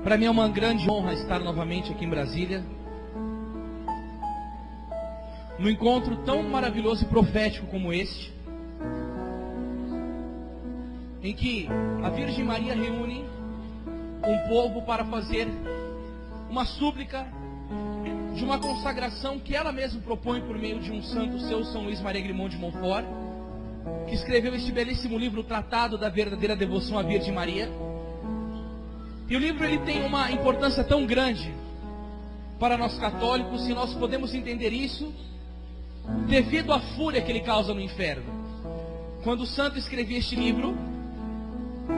Para mim é uma grande honra estar novamente aqui em Brasília, num encontro tão maravilhoso e profético como este, em que a Virgem Maria reúne um povo para fazer uma súplica de uma consagração que ela mesma propõe por meio de um santo seu, São Luís Maria Grimond de Montfort, que escreveu este belíssimo livro, o Tratado da Verdadeira Devoção à Virgem Maria. E o livro ele tem uma importância tão grande para nós católicos, e nós podemos entender isso devido à fúria que ele causa no inferno. Quando o santo escrevia este livro,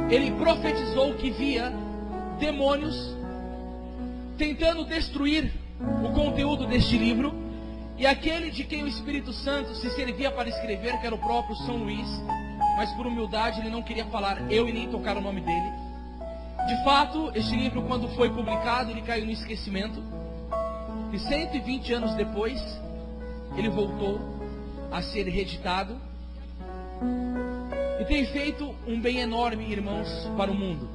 ele profetizou que via demônios tentando destruir o conteúdo deste livro, e aquele de quem o Espírito Santo se servia para escrever, que era o próprio São Luís, mas por humildade ele não queria falar eu e nem tocar o nome dele. De fato, este livro, quando foi publicado, ele caiu no esquecimento, e 120 anos depois ele voltou a ser reeditado e tem feito um bem enorme, irmãos, para o mundo.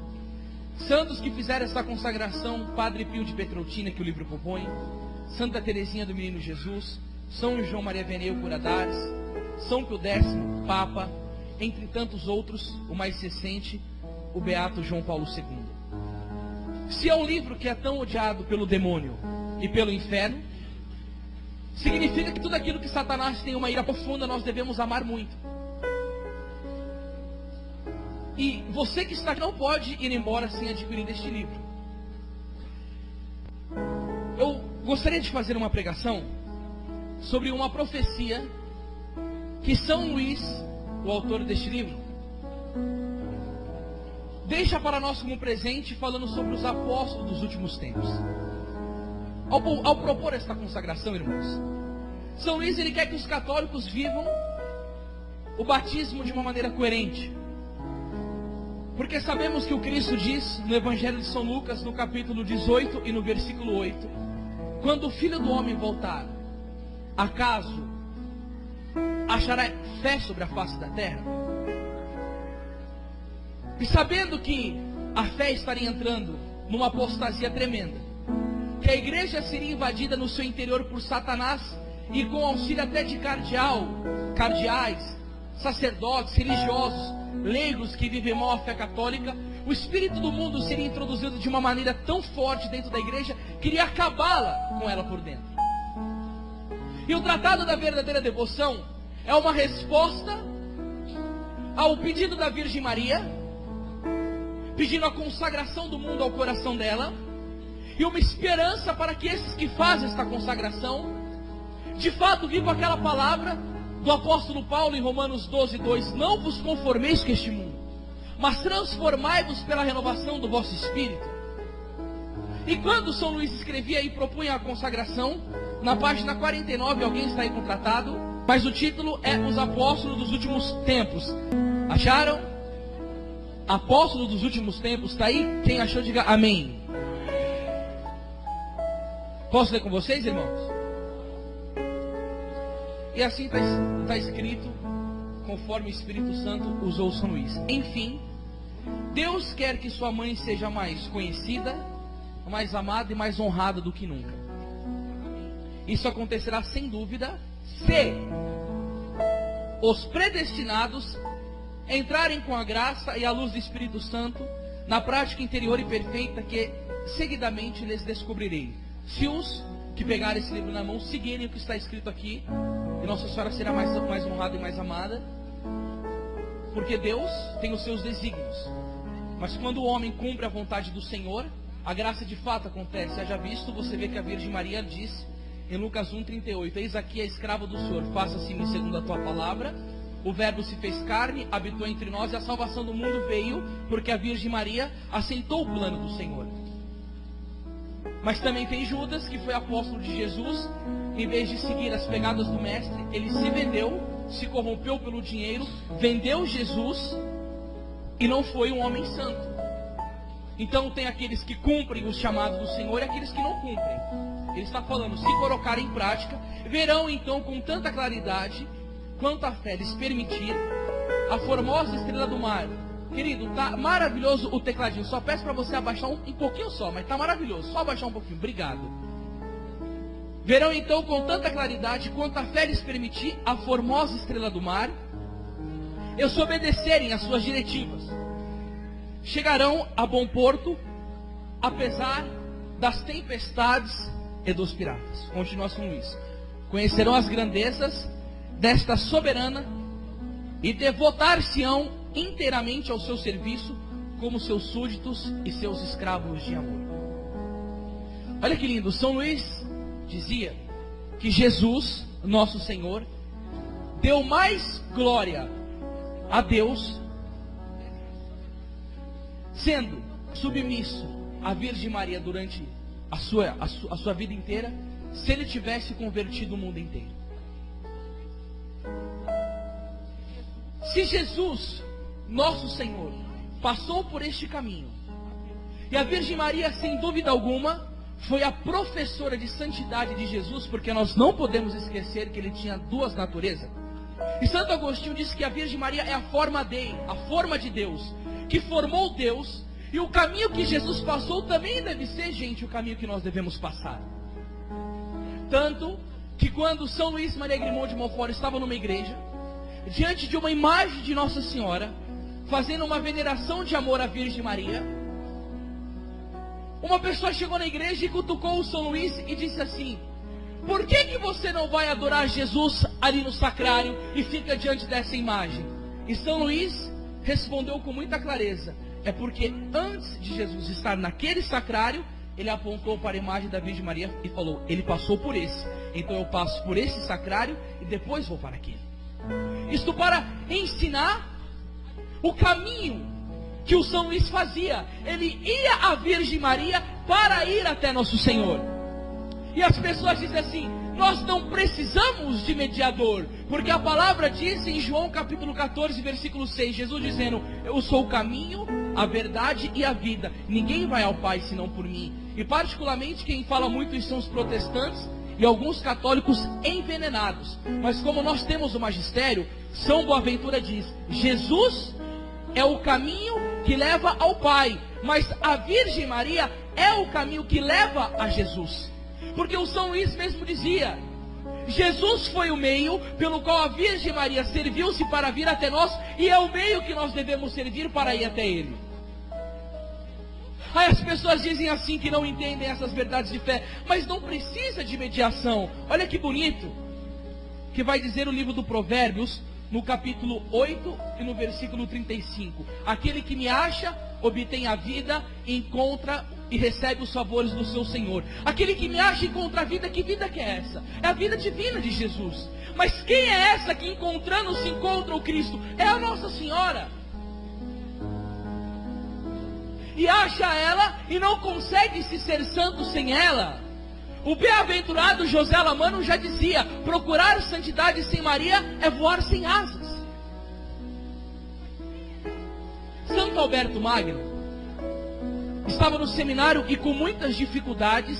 Santos que fizeram essa consagração: Padre Pio de Pietrelcina, que o livro propõe, Santa Teresinha do Menino Jesus, São João Maria Vianney Curadares, São Pio X, Papa, entre tantos outros, o mais recente, o Beato João Paulo II. Se é um livro que é tão odiado pelo demônio e pelo inferno, significa que tudo aquilo que Satanás tem uma ira profunda, nós devemos amar muito. E você que está aqui não pode ir embora sem adquirir este livro. Eu gostaria de fazer uma pregação sobre uma profecia que São Luís, o autor deste livro, deixa para nós como presente, falando sobre os apóstolos dos últimos tempos. Ao propor esta consagração, irmãos, São Luís ele quer que os católicos vivam o batismo de uma maneira coerente. Porque sabemos que o Cristo diz no Evangelho de São Lucas, no capítulo 18 e no versículo 8, quando o Filho do Homem voltar, acaso achará fé sobre a face da terra? E sabendo que a fé estaria entrando numa apostasia tremenda, que a igreja seria invadida no seu interior por Satanás, e com auxílio até de cardeais, sacerdotes, religiosos, leigos que vivem mal a fé católica, o espírito do mundo seria introduzido de uma maneira tão forte dentro da igreja, que iria acabá-la com ela por dentro. E o Tratado da Verdadeira Devoção é uma resposta ao pedido da Virgem Maria, pedindo a consagração do mundo ao coração dela, e uma esperança para que esses que fazem esta consagração, de fato vivam aquela palavra do apóstolo Paulo em Romanos 12:2, não vos conformeis com este mundo, mas transformai-vos pela renovação do vosso espírito. E quando São Luís escrevia e propunha a consagração, na página 49, alguém está aí com o tratado, mas o título é Os Apóstolos dos Últimos Tempos. Acharam? Apóstolos dos Últimos Tempos, está aí? Quem achou, diga amém. Posso ler com vocês, irmãos? E assim está escrito, conforme o Espírito Santo usou São Luís. Enfim, Deus quer que sua mãe seja mais conhecida, mais amada e mais honrada do que nunca. Isso acontecerá sem dúvida se os predestinados entrarem com a graça e a luz do Espírito Santo na prática interior e perfeita que seguidamente lhes descobrirei. Se os que pegarem esse livro na mão seguirem o que está escrito aqui, e Nossa Senhora será mais honrada e mais amada, porque Deus tem os seus desígnios. Mas quando o homem cumpre a vontade do Senhor, a graça de fato acontece. Haja visto, você vê que a Virgem Maria disse em Lucas 1:38, eis aqui a escrava do Senhor, faça-se-me segundo a tua palavra. O verbo se fez carne, habitou entre nós, e a salvação do mundo veio porque a Virgem Maria aceitou o plano do Senhor. Mas também tem Judas, que foi apóstolo de Jesus. Em vez de seguir as pegadas do mestre, ele se vendeu, se corrompeu pelo dinheiro, vendeu Jesus e não foi um homem santo. Então tem aqueles que cumprem os chamados do Senhor e aqueles que não cumprem. Ele está falando, se colocarem em prática, verão então com tanta claridade, quanto a fé lhes permitir, a formosa estrela do mar, Querido, tá maravilhoso o tecladinho. Só peço para você abaixar um pouquinho só, mas tá maravilhoso. Só abaixar um pouquinho. Obrigado. Verão então com tanta claridade quanto a fé lhes permitir, a formosa estrela do mar, e se obedecerem às suas diretivas, chegarão a bom porto, apesar das tempestades e dos piratas. Continua São Luís. Conhecerão as grandezas desta soberana e devotar-se-ão inteiramente ao seu serviço como seus súditos e seus escravos de amor. Olha que lindo. São Luís dizia que Jesus, nosso Senhor, deu mais glória a Deus sendo submisso à Virgem Maria durante a sua vida inteira, se ele tivesse convertido o mundo inteiro. Se Jesus, nosso Senhor, passou por este caminho, e a Virgem Maria, sem dúvida alguma, foi a professora de santidade de Jesus, porque nós não podemos esquecer que ele tinha duas naturezas. E Santo Agostinho disse que a Virgem Maria é a forma dele, a forma de Deus, que formou Deus, e o caminho que Jesus passou também deve ser, gente, o caminho que nós devemos passar. Tanto que quando São Luís Maria Grimond de Montfort estava numa igreja, diante de uma imagem de Nossa Senhora, fazendo uma veneração de amor à Virgem Maria, uma pessoa chegou na igreja e cutucou o São Luís e disse assim: por que você não vai adorar Jesus ali no sacrário e fica diante dessa imagem? E São Luís respondeu com muita clareza: é porque antes de Jesus estar naquele sacrário, ele apontou para a imagem da Virgem Maria e falou: ele passou por esse, então eu passo por esse sacrário e depois vou para aquele. Isto para ensinar o caminho que o São Luís fazia. Ele ia à Virgem Maria para ir até Nosso Senhor. E as pessoas dizem assim: nós não precisamos de mediador, porque a palavra diz em João capítulo 14, versículo 6, Jesus dizendo: eu sou o caminho, a verdade e a vida, ninguém vai ao Pai senão por mim. E particularmente quem fala muito isso são os protestantes e alguns católicos envenenados. Mas como nós temos o magistério, São Boaventura diz: Jesus é o caminho que leva ao Pai, mas a Virgem Maria é o caminho que leva a Jesus. Porque o São Luís mesmo dizia: Jesus foi o meio pelo qual a Virgem Maria serviu-se para vir até nós, e é o meio que nós devemos servir para ir até Ele. Aí as pessoas dizem assim que não entendem essas verdades de fé, mas não precisa de mediação. Olha que bonito que vai dizer o livro do Provérbios, no capítulo 8 e no versículo 35. Aquele que me acha, obtém a vida, encontra e recebe os favores do seu Senhor. Aquele que me acha, encontra a vida. Que vida que é essa? É a vida divina de Jesus. Mas quem é essa que encontrando se encontra o Cristo? É a Nossa Senhora. E acha ela e não consegue se ser santo sem ela. O bem-aventurado José Lamano já dizia: procurar santidade sem Maria é voar sem asas. Santo Alberto Magno estava no seminário e com muitas dificuldades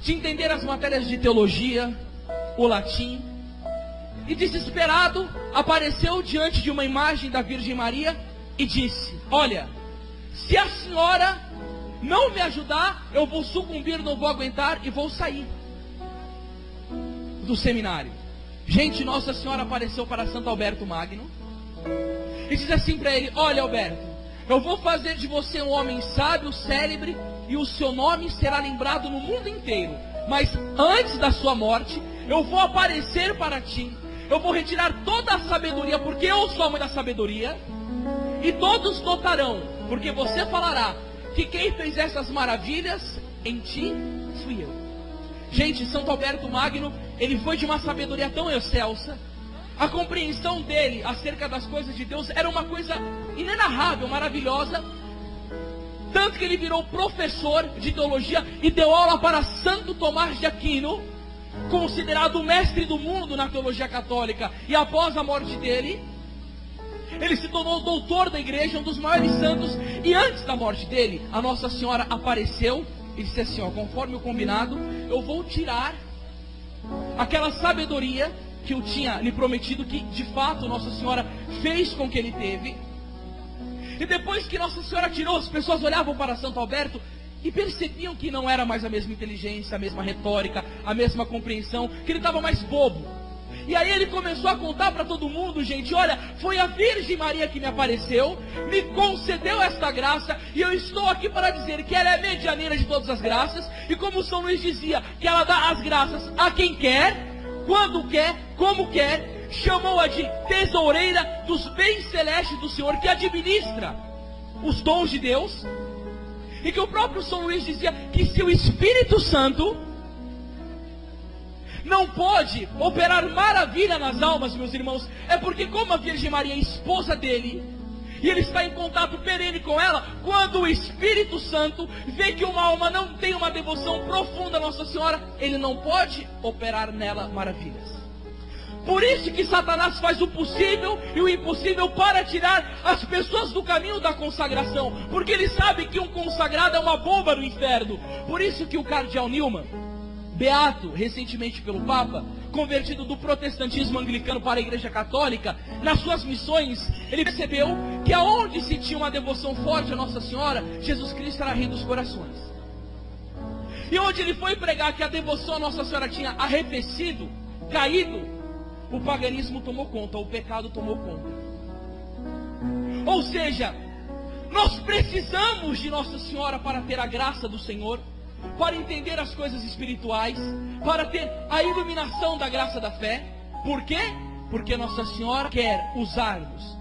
de entender as matérias de teologia, o latim, e desesperado apareceu diante de uma imagem da Virgem Maria e disse: olha, se a senhora não me ajudar, eu vou sucumbir, não vou aguentar e vou sair do seminário. Gente, Nossa Senhora apareceu para Santo Alberto Magno e diz assim para ele: olha, Alberto, eu vou fazer de você um homem sábio, célebre, e o seu nome será lembrado no mundo inteiro. Mas antes da sua morte, eu vou aparecer para ti, eu vou retirar toda a sabedoria, porque eu sou a mãe da sabedoria, e todos notarão, porque você falará que quem fez essas maravilhas em ti fui eu. Gente, Santo Alberto Magno, ele foi de uma sabedoria tão excelsa. A compreensão dele acerca das coisas de Deus era uma coisa inenarrável, maravilhosa. Tanto que ele virou professor de teologia e deu aula para Santo Tomás de Aquino, considerado o mestre do mundo na teologia católica. E após a morte dele, ele se tornou doutor da igreja, um dos maiores santos. E antes da morte dele, a Nossa Senhora apareceu e disse assim: ó, conforme o combinado, eu vou tirar aquela sabedoria que eu tinha lhe prometido, que de fato Nossa Senhora fez com que ele teve, E depois que Nossa Senhora tirou, as pessoas olhavam para Santo Alberto e percebiam que não era mais a mesma inteligência, a mesma retórica, a mesma compreensão, que ele estava mais bobo. E aí ele começou a contar para todo mundo, gente, olha, foi a Virgem Maria que me apareceu, me concedeu esta graça, e eu estou aqui para dizer que ela é medianeira de todas as graças, e como São Luís dizia, que ela dá as graças a quem quer, quando quer, como quer, chamou-a de tesoureira dos bens celestes do Senhor, que administra os dons de Deus, e que o próprio São Luís dizia que se o Espírito Santo não pode operar maravilha nas almas, meus irmãos, é porque como a Virgem Maria é esposa dele, e ele está em contato perene com ela, quando o Espírito Santo vê que uma alma não tem uma devoção profunda a Nossa Senhora, ele não pode operar nela maravilhas. Por isso que Satanás faz o possível e o impossível para tirar as pessoas do caminho da consagração, porque ele sabe que um consagrado é uma bomba no inferno. Por isso que o cardeal Newman, beato recentemente pelo Papa, convertido do protestantismo anglicano para a Igreja Católica, nas suas missões, ele percebeu que aonde se tinha uma devoção forte a Nossa Senhora, Jesus Cristo era rei dos corações. E onde ele foi pregar que a devoção a Nossa Senhora tinha arrefecido, caído, o paganismo tomou conta, o pecado tomou conta. Ou seja, nós precisamos de Nossa Senhora para ter a graça do Senhor, para entender as coisas espirituais, para ter a iluminação da graça da fé. Por quê? Porque Nossa Senhora quer usar-nos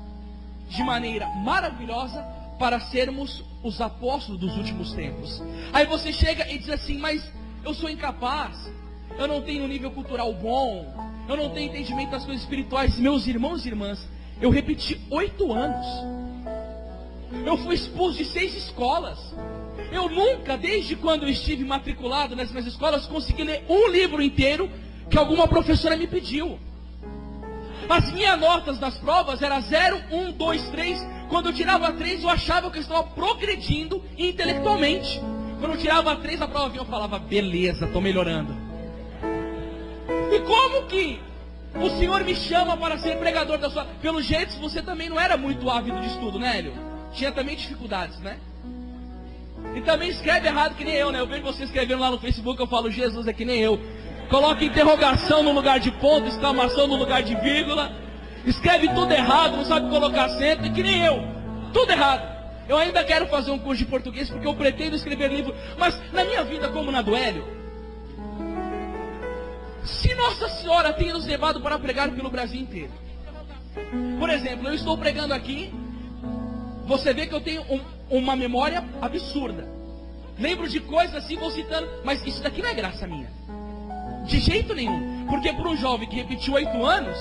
de maneira maravilhosa para sermos os apóstolos dos últimos tempos. Aí você chega e diz assim, mas eu sou incapaz, eu não tenho um nível cultural bom, eu não tenho entendimento das coisas espirituais. Meus irmãos e irmãs, eu repeti 8 anos, eu fui expulso de 6 escolas. Eu nunca, desde quando eu estive matriculado nas minhas escolas, consegui ler um livro inteiro que alguma professora me pediu. As minhas notas nas provas eram 0, 1, 2, 3. Quando eu tirava 3, eu achava que eu estava progredindo intelectualmente. Quando eu tirava 3, a prova vinha, eu falava, beleza, estou melhorando. E como que o Senhor me chama para ser pregador da sua... Pelo jeito, você também não era muito ávido de estudo, né, Hélio? Tinha também dificuldades, né? E também escreve errado que nem eu, né? Eu vejo você escrevendo lá no Facebook, eu falo, Jesus é que nem eu. Coloca interrogação no lugar de ponto, exclamação no lugar de vírgula. Escreve tudo errado, não sabe colocar acento, que nem eu. Tudo errado. Eu ainda quero fazer um curso de português porque eu pretendo escrever livro. Mas na minha vida, como na do Hélio, se Nossa Senhora tem nos levado para pregar pelo Brasil inteiro. Por exemplo, eu estou pregando aqui. Você vê que eu tenho uma memória absurda. Lembro de coisas assim, vou citando. Mas isso daqui não é graça minha. De jeito nenhum. Porque para um jovem que repetiu 8 anos,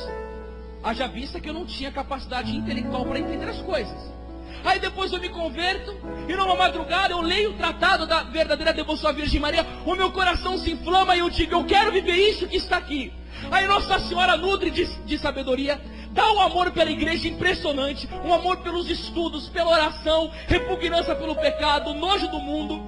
haja vista que eu não tinha capacidade intelectual para entender as coisas. Aí depois eu me converto, e numa madrugada eu leio o tratado da verdadeira devoção à Virgem Maria. O meu coração se inflama e eu digo, eu quero viver isso que está aqui. Aí Nossa Senhora nutre de sabedoria, dá um amor pela igreja impressionante, um amor pelos estudos, pela oração, repugnância pelo pecado, nojo do mundo.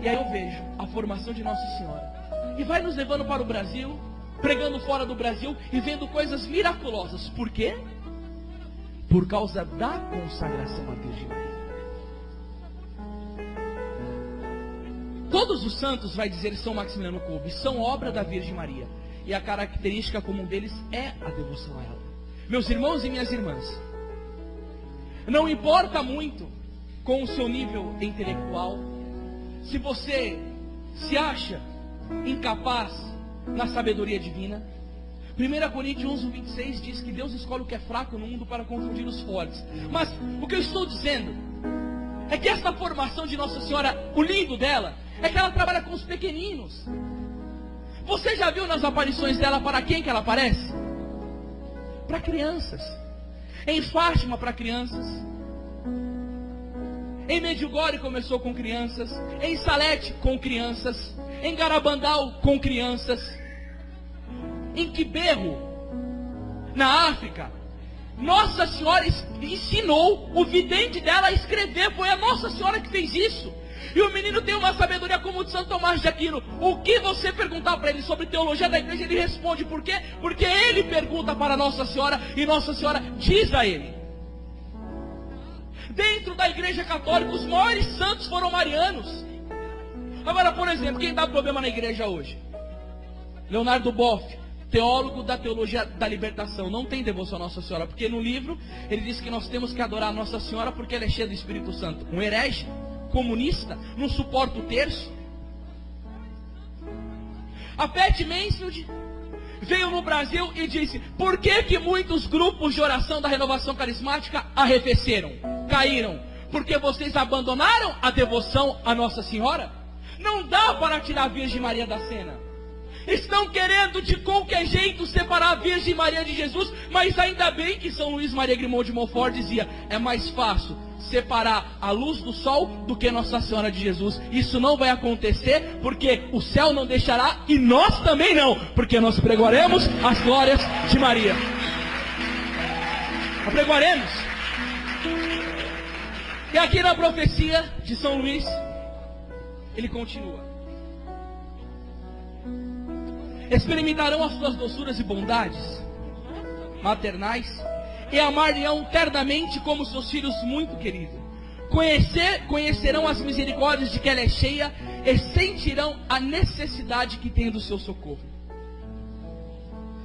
E aí eu vejo a formação de Nossa Senhora. E vai nos levando para o Brasil, pregando fora do Brasil e vendo coisas miraculosas. Por quê? Por causa da consagração à Virgem Maria. Todos os santos, vai dizer São Maximiliano Kolbe, são obra da Virgem Maria. E a característica comum deles é a devoção a ela. Meus irmãos e minhas irmãs, não importa muito com o seu nível intelectual, se você se acha incapaz na sabedoria divina. 1 Coríntios 11:26 diz que Deus escolhe o que é fraco no mundo para confundir os fortes. Mas o que eu estou dizendo é que essa formação de Nossa Senhora, o lindo dela, é que ela trabalha com os pequeninos. Você já viu nas aparições dela para quem que ela aparece? Para crianças. Em Fátima para crianças. Em Medjugorje começou com crianças. Em Salete com crianças. Em Garabandal com crianças. Em Quiberro, na África, Nossa Senhora ensinou o vidente dela a escrever. Foi a Nossa Senhora que fez isso. E o menino tem uma sabedoria como o de Santo Tomás de Aquino. O que você perguntar para ele sobre teologia da igreja, ele responde. Por quê? Porque ele pergunta para Nossa Senhora e Nossa Senhora diz a ele. Dentro da igreja católica, os maiores santos foram marianos. Agora, por exemplo, quem dá problema na igreja hoje? Leonardo Boff, teólogo da teologia da libertação, não tem devoção a Nossa Senhora, porque no livro ele diz que nós temos que adorar a Nossa Senhora porque ela é cheia do Espírito Santo. Um herege, comunista, não suporta o terço. A Pat Mansfield veio no Brasil e disse: por que muitos grupos de oração da renovação carismática arrefeceram, caíram? Porque vocês abandonaram a devoção a Nossa Senhora? Não dá para tirar a Virgem Maria da cena. Estão querendo de qualquer jeito separar a Virgem Maria de Jesus, mas ainda bem que São Luís Maria Grimond de Montfort dizia: é mais fácil separar a luz do sol do que Nossa Senhora de Jesus. Isso não vai acontecer, porque o céu não deixará e nós também não, porque nós pregoaremos as glórias de Maria. Pregoaremos. E aqui na profecia de São Luís, ele continua: experimentarão as suas doçuras e bondades maternais e amar-lhe-ão ternamente como seus filhos muito queridos. Conhecerão as misericórdias de que ela é cheia e sentirão a necessidade que tem do seu socorro.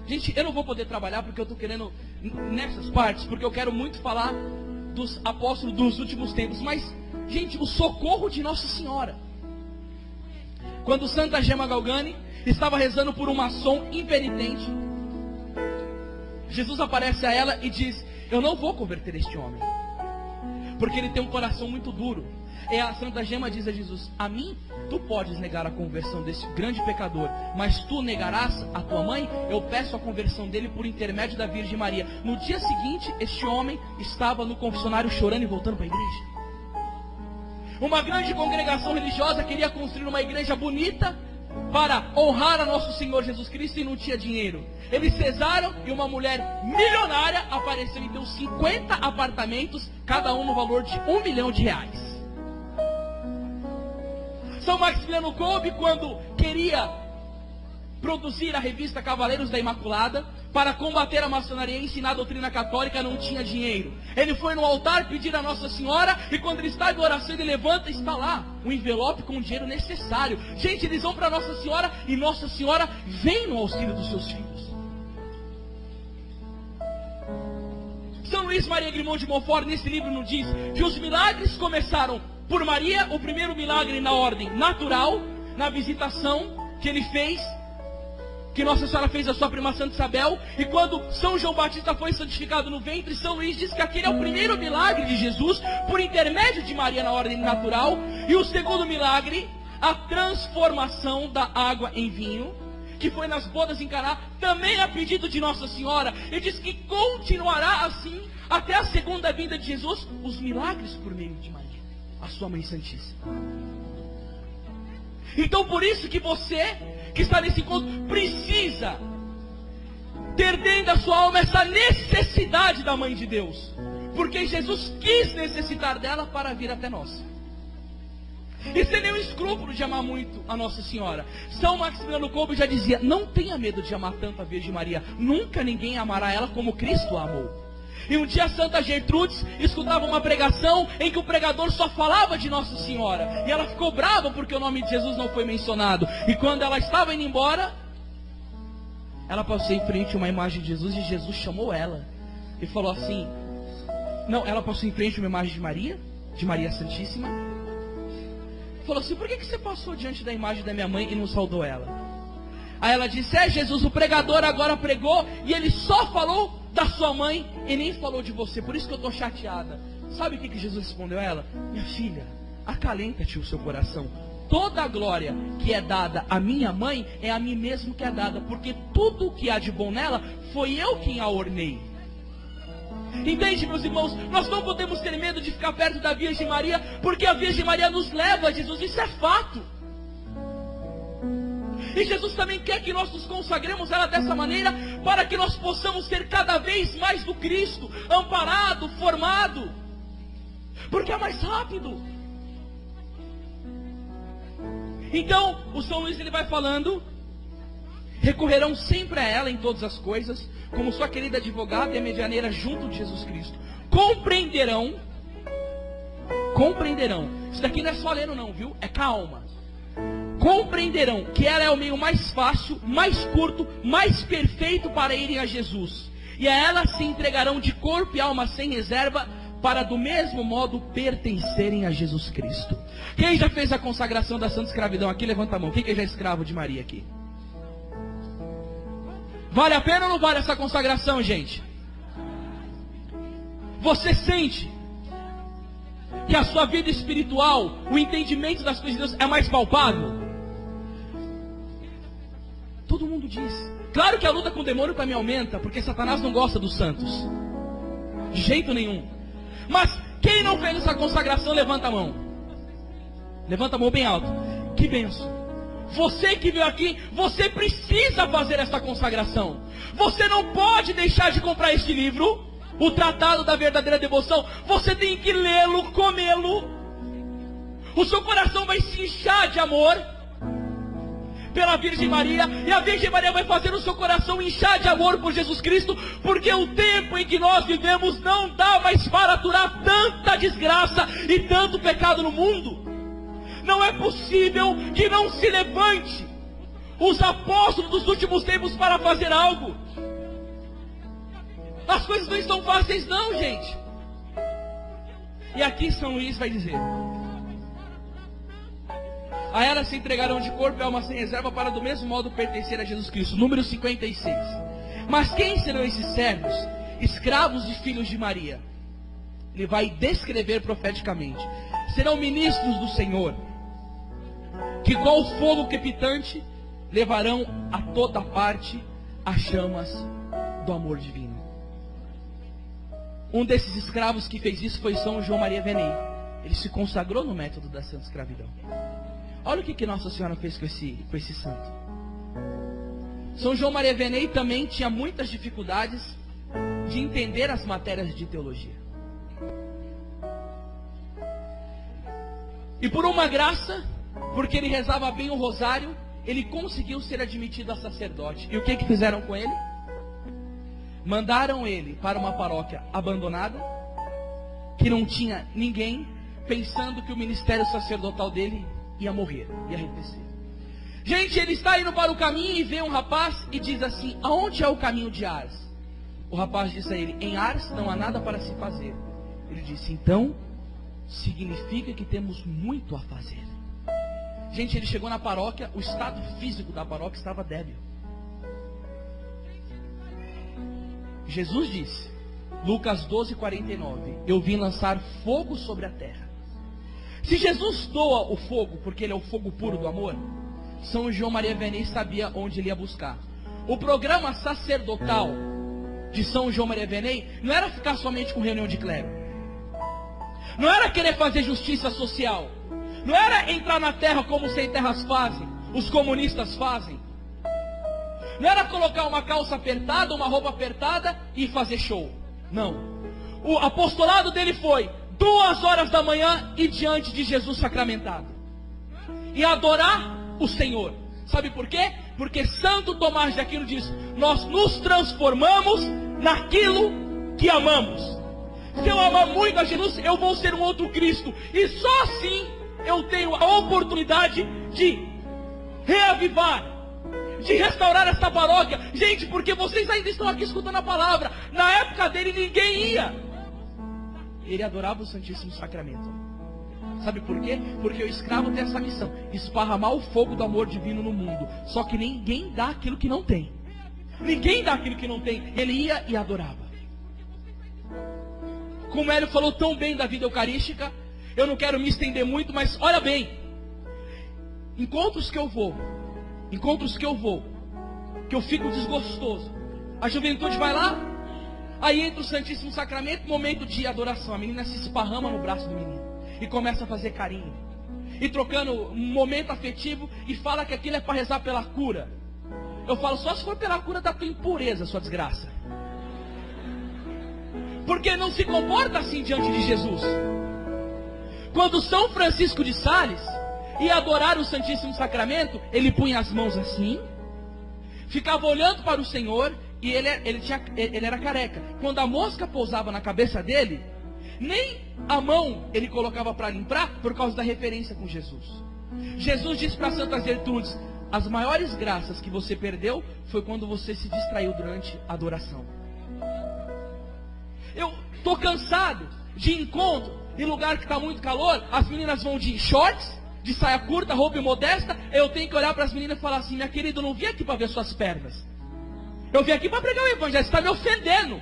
Gente, eu não vou poder trabalhar porque eu estou querendo nessas partes, porque eu quero muito falar dos apóstolos dos últimos tempos. Mas, gente, o socorro de Nossa Senhora. Quando Santa Gema Galgani estava rezando por um maçom impenitente, Jesus aparece a ela e diz: eu não vou converter este homem, porque ele tem um coração muito duro. E a Santa Gema diz a Jesus: a mim tu podes negar a conversão desse grande pecador, mas tu negarás a tua mãe? Eu peço a conversão dele por intermédio da Virgem Maria. No dia seguinte, este homem estava no confessionário chorando e voltando para a igreja. Uma grande congregação religiosa queria construir uma igreja bonita para honrar a nosso Senhor Jesus Cristo e não tinha dinheiro. Eles cesaram e uma mulher milionária apareceu e deu 50 apartamentos, cada um no valor de R$1 milhão. São Maximiliano Kolbe, quando queria produzir a revista Cavaleiros da Imaculada para combater a maçonaria e ensinar a doutrina católica, não tinha dinheiro. Ele foi no altar pedir a Nossa Senhora, e quando ele está em oração, ele levanta e está lá um envelope com o dinheiro necessário. Gente, eles vão para Nossa Senhora e Nossa Senhora vem no auxílio dos seus filhos. São Luís Maria Grimond de Montfort, nesse livro, nos diz que os milagres começaram por Maria. O primeiro milagre na ordem natural, na visitação que ele fez, que Nossa Senhora fez a sua prima Santa Isabel, e quando São João Batista foi santificado no ventre, São Luís diz que aquele é o primeiro milagre de Jesus, por intermédio de Maria na ordem natural. E o segundo milagre, a transformação da água em vinho, que foi nas bodas em Caná, também a pedido de Nossa Senhora, e diz que continuará assim até a segunda vinda de Jesus, os milagres por meio de Maria, a sua Mãe Santíssima. Então por isso que você que está nesse encontro precisa ter dentro da sua alma essa necessidade da Mãe de Deus, porque Jesus quis necessitar dela para vir até nós, e sem nenhum escrúpulo de amar muito a Nossa Senhora. São Maximiliano Kolbe já dizia: não tenha medo de amar tanto a Virgem Maria, nunca ninguém amará ela como Cristo a amou. E um dia Santa Gertrudes escutava uma pregação em que o pregador só falava de Nossa Senhora, e ela ficou brava porque o nome de Jesus não foi mencionado. E quando ela estava indo embora, ela passou em frente a uma imagem de Jesus, e Jesus chamou ela e falou assim: não, ela passou em frente a uma imagem de Maria Santíssima, falou assim: por que você passou diante da imagem da minha mãe e não saudou ela? Aí ela disse: Jesus, o pregador agora pregou e ele só falou da sua mãe e nem falou de você, por isso que eu estou chateada. Sabe o que Jesus respondeu a ela? Minha filha, acalenta-te o seu coração. Toda a glória que é dada à minha mãe é a mim mesmo que é dada, porque tudo o que há de bom nela foi eu quem a ornei. Entende, meus irmãos? Nós não podemos ter medo de ficar perto da Virgem Maria, porque a Virgem Maria nos leva a Jesus, isso é fato. E Jesus também quer que nós nos consagremos a ela dessa maneira, para que nós possamos ser cada vez mais do Cristo, amparado, formado, porque é mais rápido. Então, o São Luís ele vai falando: recorrerão sempre a ela em todas as coisas, como sua querida advogada e a medianeira junto de Jesus Cristo. Compreenderão compreenderão. Isso daqui não é só lendo não, viu? É calma. Compreenderão que ela é o meio mais fácil, mais curto, mais perfeito para irem a Jesus. E a ela se entregarão de corpo e alma sem reserva, para do mesmo modo pertencerem a Jesus Cristo. Quem já fez a consagração da santa escravidão aqui, levanta a mão. Quem que já é escravo de Maria aqui? Vale a pena ou não vale essa consagração, gente? Você sente que a sua vida espiritual, o entendimento das coisas de Deus é mais palpável? Todo mundo diz. Claro que a luta com o demônio também aumenta, porque Satanás não gosta dos santos. De jeito nenhum. Mas quem não fez essa consagração, levanta a mão. Levanta a mão bem alto. Que benção. Você que veio aqui, você precisa fazer essa consagração. Você não pode deixar de comprar este livro, o Tratado da Verdadeira Devoção. Você tem que lê-lo, comê-lo. O seu coração vai se inchar de amor pela Virgem Maria, e a Virgem Maria vai fazer o seu coração inchar de amor por Jesus Cristo, porque o tempo em que nós vivemos não dá mais para aturar tanta desgraça e tanto pecado no mundo. Não é possível que não se levante os apóstolos dos últimos tempos para fazer algo. As coisas não estão fáceis não, gente. E aqui São Luís vai dizer: a ela se entregarão de corpo e alma sem reserva, para do mesmo modo pertencer a Jesus Cristo. Número 56. Mas quem serão esses servos, escravos e filhos de Maria? Ele vai descrever profeticamente. Serão ministros do Senhor, que igual fogo crepitante levarão a toda parte as chamas do amor divino. Um desses escravos que fez isso foi São João Maria Vianney. Ele se consagrou no método da santa escravidão. Olha o que Nossa Senhora fez com esse santo. São João Maria Vianney também tinha muitas dificuldades de entender as matérias de teologia. E por uma graça, porque ele rezava bem o rosário, ele conseguiu ser admitido a sacerdote. E o que fizeram com ele? Mandaram ele para uma paróquia abandonada, que não tinha ninguém, pensando que o ministério sacerdotal dele ia morrer, ia arrefecer. Gente, ele está indo para o caminho e vê um rapaz e diz assim: aonde é o caminho de Ars? O rapaz disse a ele: em Ars não há nada para se fazer. Ele disse: então significa que temos muito a fazer. Gente, ele chegou na paróquia, o estado físico da paróquia estava débil. Jesus disse, Lucas 12:49, eu vim lançar fogo sobre a terra. Se Jesus doa o fogo, porque ele é o fogo puro do amor, São João Maria Vianney sabia onde ele ia buscar. O programa sacerdotal de São João Maria Vianney não era ficar somente com reunião de clero, não era querer fazer justiça social, não era entrar na terra como os sem terras fazem, os comunistas fazem, não era colocar uma calça apertada, uma roupa apertada e fazer show. Não. O apostolado dele foi 2 horas da manhã e diante de Jesus sacramentado, e adorar o Senhor. Sabe por quê? Porque Santo Tomás de Aquino diz: nós nos transformamos naquilo que amamos. Se eu amar muito a Jesus, eu vou ser um outro Cristo, e só assim eu tenho a oportunidade de reavivar, de restaurar essa paróquia. Gente, porque vocês ainda estão aqui escutando a palavra. Na época dele ninguém ia. Ele adorava o Santíssimo Sacramento. Sabe por quê? Porque o escravo tem essa missão: esparramar o fogo do amor divino no mundo. Só que ninguém dá aquilo que não tem. Ninguém dá aquilo que não tem. Ele ia e adorava. Como Hélio falou tão bem da vida eucarística, eu não quero me estender muito, mas olha bem. Encontros que eu vou, que eu fico desgostoso, a juventude vai lá, aí entra o Santíssimo Sacramento, momento de adoração, a menina se esparrama no braço do menino e começa a fazer carinho, e trocando um momento afetivo, e fala que aquilo é para rezar pela cura. Eu falo: só se for pela cura da tua impureza, sua desgraça, porque não se comporta assim diante de Jesus. Quando São Francisco de Sales ia adorar o Santíssimo Sacramento, ele punha as mãos assim, ficava olhando para o Senhor, e ele era careca. Quando a mosca pousava na cabeça dele, Nem a mão ele colocava para limpar por causa da referência com Jesus. Jesus disse para Santa Gertrudes: as maiores graças que você perdeu foi quando você se distraiu durante a adoração. Eu estou cansado de encontro em lugar que está muito calor, as meninas vão de shorts, de saia curta, roupa modesta. Eu tenho que olhar para as meninas e falar assim: minha querida, eu não vim aqui para ver suas pernas, eu vim aqui para pregar o evangelho. Você está me ofendendo,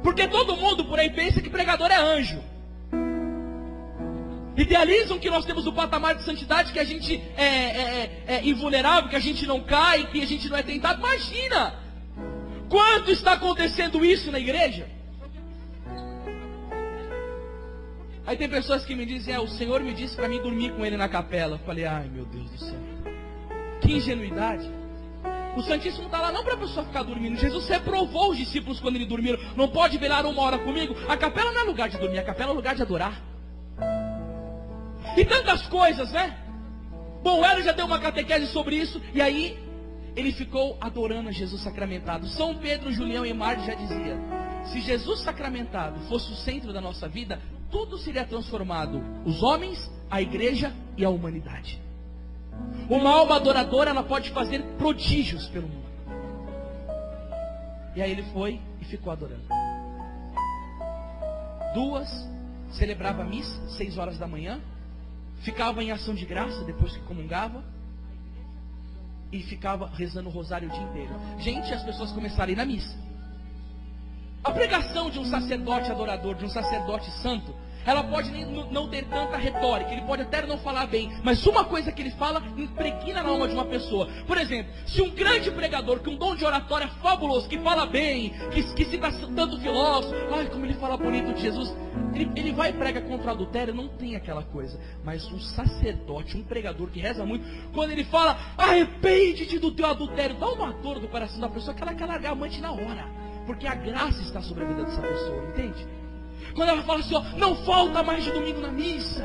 porque todo mundo por aí pensa que pregador é anjo. Idealizam que nós temos o patamar de santidade, que a gente é invulnerável, que a gente não cai, que a gente não é tentado. Imagina quanto está acontecendo isso na igreja. Aí tem pessoas que me dizem: o Senhor me disse para mim dormir com ele na capela. Eu falei: ai meu Deus do céu, que ingenuidade. O Santíssimo está lá não para a pessoa ficar dormindo. Jesus reprovou os discípulos quando eles dormiram: não pode velar 1 hora comigo. A capela não é lugar de dormir, a capela é lugar de adorar. E tantas coisas, né? Bom, ela já deu uma catequese sobre isso. E aí ele ficou adorando a Jesus sacramentado. São Pedro, Julião e Marte já dizia: se Jesus sacramentado fosse o centro da nossa vida, tudo seria transformado: os homens, a igreja e a humanidade. Uma alma adoradora, ela pode fazer prodígios pelo mundo. E aí ele foi e ficou adorando. 2, celebrava a missa, 6 horas da manhã. Ficava em ação de graça depois que comungava. E ficava rezando o rosário o dia inteiro. Gente, as pessoas começaram a ir na missa. A pregação de um sacerdote adorador, de um sacerdote santo, ela pode não ter tanta retórica, ele pode até não falar bem, mas uma coisa que ele fala impregna na alma de uma pessoa. Por exemplo, se um grande pregador, com um dom de oratória fabuloso, que fala bem, que cita tanto filósofo, ai como ele fala bonito de Jesus, ele vai e prega contra o adultério, não tem aquela coisa. Mas um sacerdote, um pregador que reza muito, quando ele fala: arrepende-te do teu adultério, dá uma dor do coração da pessoa que ela quer largar a amante na hora, porque a graça está sobre a vida dessa pessoa, entende? Quando ela fala assim: não falta mais de domingo na missa,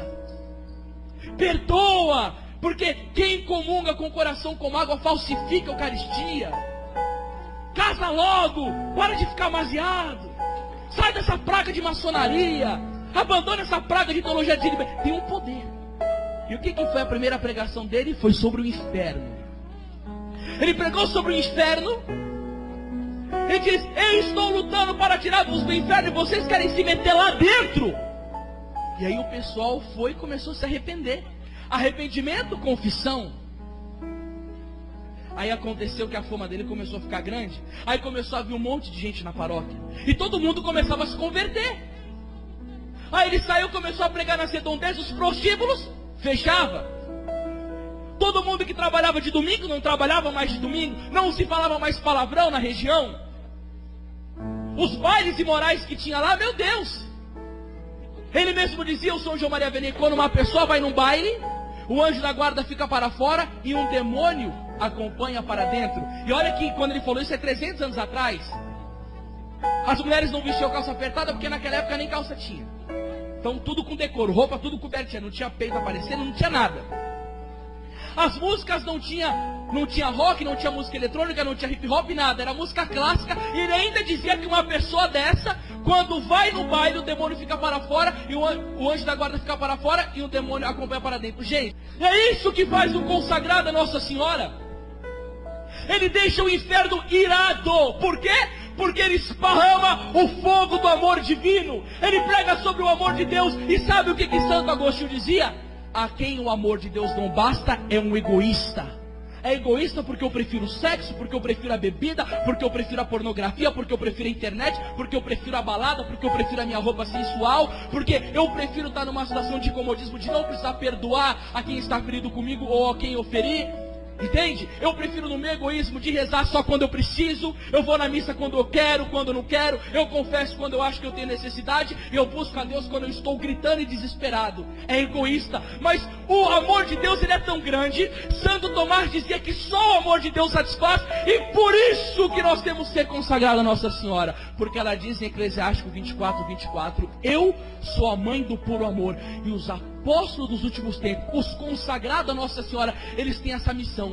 perdoa, porque quem comunga com o coração com água falsifica a Eucaristia. Casa logo, para de ficar amaziado, sai dessa praga de maçonaria, abandona essa praga de teologia de liberdade. Tem um poder. E o que foi a primeira pregação dele? Foi sobre o inferno. Ele pregou sobre o inferno. Ele diz: eu estou lutando para tirar-vos do inferno e vocês querem se meter lá dentro. E aí o pessoal foi e começou a se arrepender. Arrependimento, confissão. Aí aconteceu que a fama dele começou a ficar grande. Aí começou a vir um monte de gente na paróquia. E todo mundo começava a se converter. Aí ele saiu, começou a pregar nas redondezas, os prostíbulos fechava. Todo mundo que trabalhava de domingo não trabalhava mais de domingo. Não se falava mais palavrão na região. Os bailes imorais que tinha lá, meu Deus. Ele mesmo dizia, o São João Maria Vianney, quando uma pessoa vai num baile, o anjo da guarda fica para fora e um demônio acompanha para dentro. E olha que quando ele falou isso é 300 anos atrás. As mulheres não vestiam calça apertada porque naquela época nem calça tinha. Então tudo com decoro, roupa tudo cobertinha, não tinha peito aparecendo, não tinha nada. As músicas não tinha rock, não tinha música eletrônica, não tinha hip hop, nada. Era música clássica. E ele ainda dizia que uma pessoa dessa, quando vai no baile, o demônio fica para fora e o anjo da guarda fica para fora e o demônio acompanha para dentro. Gente, é isso que faz o consagrado a Nossa Senhora. Ele deixa o inferno irado. Por quê? Porque ele esparrama o fogo do amor divino. Ele prega sobre o amor de Deus. E sabe o que Santo Agostinho dizia? A quem o amor de Deus não basta é um egoísta. É egoísta porque eu prefiro o sexo, porque eu prefiro a bebida, porque eu prefiro a pornografia, porque eu prefiro a internet, porque eu prefiro a balada, porque eu prefiro a minha roupa sensual, porque eu prefiro estar numa situação de comodismo, de não precisar perdoar a quem está ferido comigo ou a quem eu feri. Entende? Eu prefiro no meu egoísmo de rezar só quando eu preciso. Eu vou na missa quando eu quero, quando eu não quero. Eu confesso quando eu acho que eu tenho necessidade. E eu busco a Deus quando eu estou gritando e desesperado. É egoísta. Mas o amor de Deus, ele é tão grande. Santo Tomás dizia que só o amor de Deus satisfaz. E por isso que nós temos que ser consagrados a Nossa Senhora. Porque ela diz em Eclesiástico 24:24: eu sou a mãe do puro amor. E os apóstolos dos últimos tempos, os consagrados a Nossa Senhora, eles têm essa missão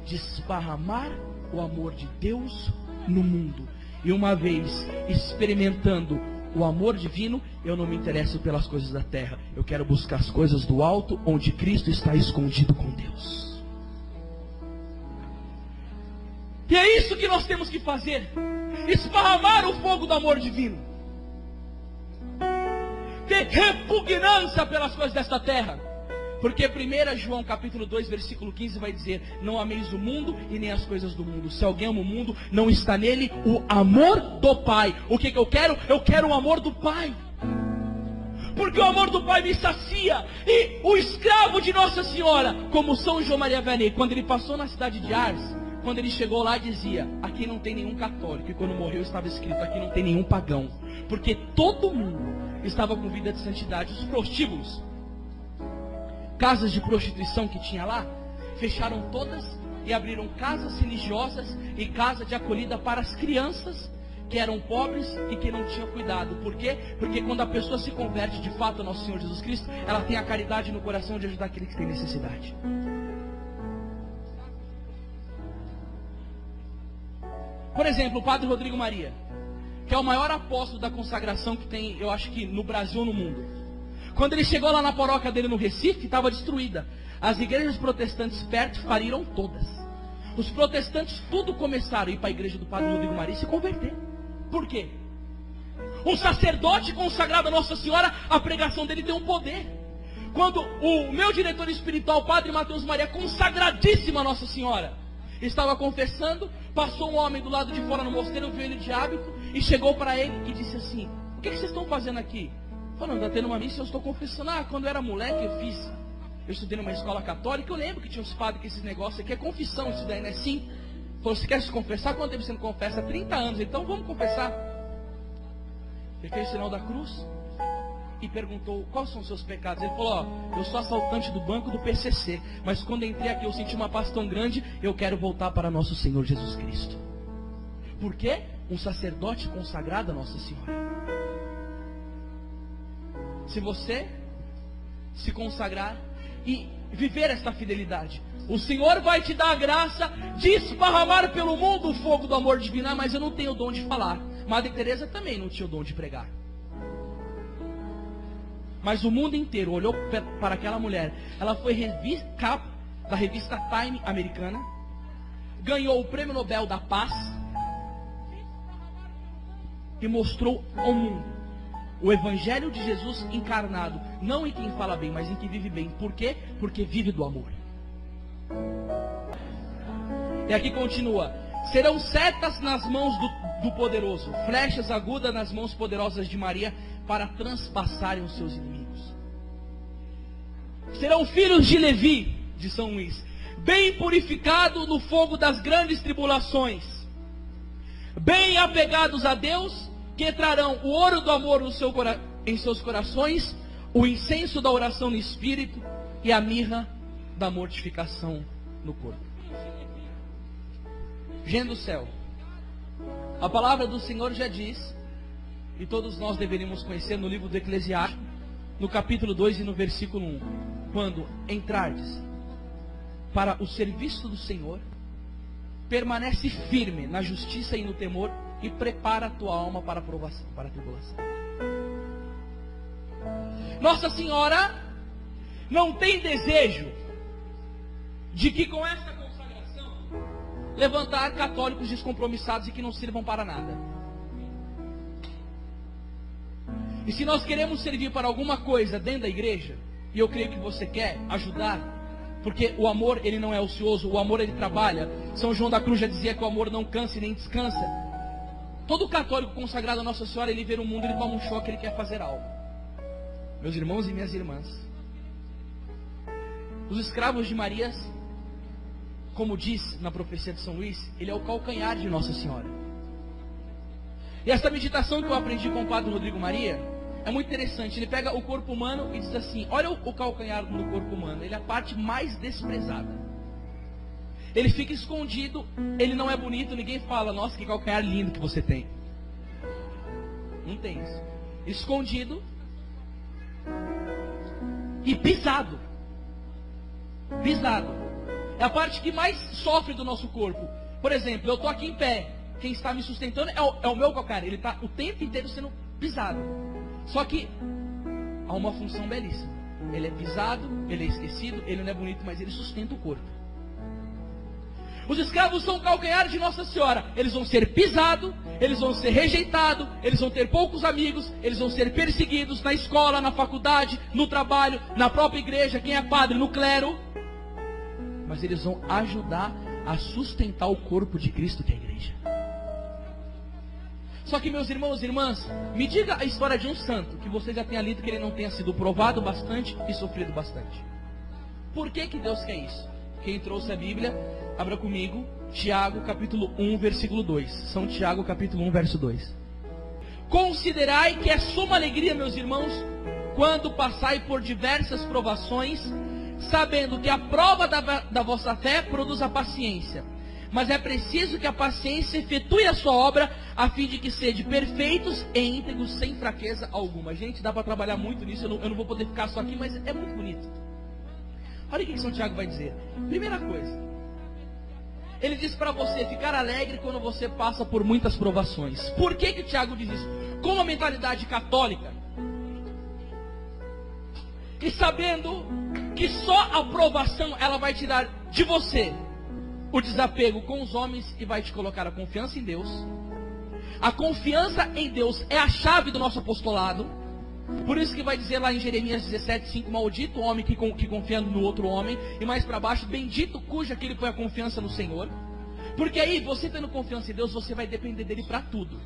de esparramar o amor de Deus no mundo. E uma vez experimentando o amor divino, eu não me interesso pelas coisas da terra. Eu quero buscar as coisas do alto, onde Cristo está escondido com Deus. E é isso que nós temos que fazer. Esparramar o fogo do amor divino. Ter repugnância pelas coisas desta terra. Porque 1 João capítulo 2, versículo 15 vai dizer: não ameis o mundo e nem as coisas do mundo. Se alguém ama o mundo, não está nele o amor do Pai. O que eu quero? Eu quero o amor do Pai. Porque o amor do Pai me sacia. E o escravo de Nossa Senhora, como São João Maria Vianney, quando ele passou na cidade de Ars, quando ele chegou lá, dizia: aqui não tem nenhum católico. E quando morreu estava escrito: aqui não tem nenhum pagão. Porque todo mundo estava com vida de santidade. Os prostíbulos, casas de prostituição que tinha lá, fecharam todas e abriram casas religiosas e casa de acolhida para as crianças que eram pobres e que não tinham cuidado. Por quê? Porque quando a pessoa se converte de fato ao nosso Senhor Jesus Cristo, ela tem a caridade no coração de ajudar aquele que tem necessidade. Por exemplo, o Padre Rodrigo Maria, que é o maior apóstolo da consagração que tem, eu acho que no Brasil ou no mundo. Quando ele chegou lá na paróquia dele no Recife, estava destruída. As igrejas protestantes perto faliram todas. Os protestantes tudo começaram a ir para a igreja do Padre Rodrigo Maria e se converter. Por quê? Um sacerdote consagrado a Nossa Senhora, a pregação dele tem um poder. Quando o meu diretor espiritual, o Padre Mateus Maria, consagradíssimo a Nossa Senhora, estava confessando, passou um homem do lado de fora no mosteiro, viu ele de hábito e chegou para ele e disse assim: o que vocês estão fazendo aqui? Falando, está tendo uma missa, eu estou confessando. Quando eu era moleque eu estudei numa escola católica, eu lembro que tinha uns padres que esses negócios aqui é confissão, isso daí não é assim? Falou, você quer se confessar? Quanto tempo você não confessa? 30 anos, então vamos confessar. Ele fez o sinal da cruz e perguntou, quais são os seus pecados? Ele falou, eu sou assaltante do banco do PCC, mas quando entrei aqui eu senti uma paz tão grande, eu quero voltar para nosso Senhor Jesus Cristo. Por quê? Um sacerdote consagrado a Nossa Senhora. Se você se consagrar e viver esta fidelidade, o Senhor vai te dar a graça de esparramar pelo mundo o fogo do amor divino. Mas eu não tenho o dom de falar. Madre Teresa também não tinha o dom de pregar. Mas o mundo inteiro olhou para aquela mulher. Ela foi capa da revista Time americana, ganhou o Prêmio Nobel da Paz e mostrou ao mundo o Evangelho de Jesus encarnado, não em quem fala bem, mas em quem vive bem. Por quê? Porque vive do amor. E aqui continua: serão setas nas mãos do poderoso, flechas agudas nas mãos poderosas de Maria, para transpassarem os seus inimigos. Serão filhos de Levi, de São Luís, bem purificados no fogo das grandes tribulações, bem apegados a Deus, que trarão o ouro do amor em seus corações, o incenso da oração no espírito e a mirra da mortificação no corpo. Gente do céu, a palavra do Senhor já diz, e todos nós deveríamos conhecer no livro do Eclesiástico, no capítulo 2 e no versículo 1, quando entrardes para o serviço do Senhor, permanece firme na justiça e no temor, e prepara a tua alma para a provação, para a tribulação. Nossa Senhora não tem desejo de que com esta consagração levantar católicos descompromissados e que não sirvam para nada. E se nós queremos servir para alguma coisa dentro da igreja, e eu creio que você quer ajudar, porque o amor ele não é ocioso, o amor ele trabalha. São João da Cruz já dizia que o amor não cansa e nem descansa. Todo católico consagrado a Nossa Senhora, ele vê o mundo, ele toma um choque, ele quer fazer algo. Meus irmãos e minhas irmãs, os escravos de Maria, como diz na profecia de São Luís, ele é o calcanhar de Nossa Senhora. E essa meditação que eu aprendi com o Padre Rodrigo Maria é muito interessante. Ele pega o corpo humano e diz assim: olha o calcanhar no corpo humano, ele é a parte mais desprezada. Ele fica escondido, ele não é bonito, ninguém fala, nossa, que calcanhar lindo que você tem. Não tem isso. Escondido e pisado. Pisado. É a parte que mais sofre do nosso corpo. Por exemplo, eu estou aqui em pé, quem está me sustentando é o meu calcanhar. Ele está o tempo inteiro sendo pisado. Só que há uma função belíssima. Ele é pisado, ele é esquecido, ele não é bonito, mas ele sustenta o corpo. Os escravos são o calcanhar de Nossa Senhora. Eles vão ser pisados, eles vão ser rejeitados, eles vão ter poucos amigos, eles vão ser perseguidos na escola, na faculdade, no trabalho, na própria igreja, quem é padre, no clero. Mas eles vão ajudar a sustentar o corpo de Cristo, que é a igreja. Só que, meus irmãos e irmãs, me diga a história de um santo que você já tenha lido, que ele não tenha sido provado bastante e sofrido bastante. Por que Deus quer isso? Quem trouxe a Bíblia, abra comigo, Tiago capítulo 1, versículo 2. São Tiago capítulo 1, verso 2. Considerai que é suma alegria, meus irmãos, quando passai por diversas provações, sabendo que a prova da vossa fé produz a paciência. Mas é preciso que a paciência efetue a sua obra, a fim de que sede perfeitos e íntegros, sem fraqueza alguma. Gente, dá para trabalhar muito nisso, eu não vou poder ficar só aqui, mas é muito bonito. Olha o que São Tiago vai dizer. Primeira coisa, ele diz para você ficar alegre quando você passa por muitas provações. Por que o Tiago diz isso? Com uma mentalidade católica, e sabendo que só a provação ela vai tirar de você o desapego com os homens e vai te colocar a confiança em Deus. A confiança em Deus é a chave do nosso apostolado. Por isso que vai dizer lá em Jeremias 17:5, maldito o homem que confia no outro homem. E mais para baixo, bendito cuja que ele põe a confiança no Senhor. Porque aí, você tendo confiança em Deus, você vai depender dele para tudo.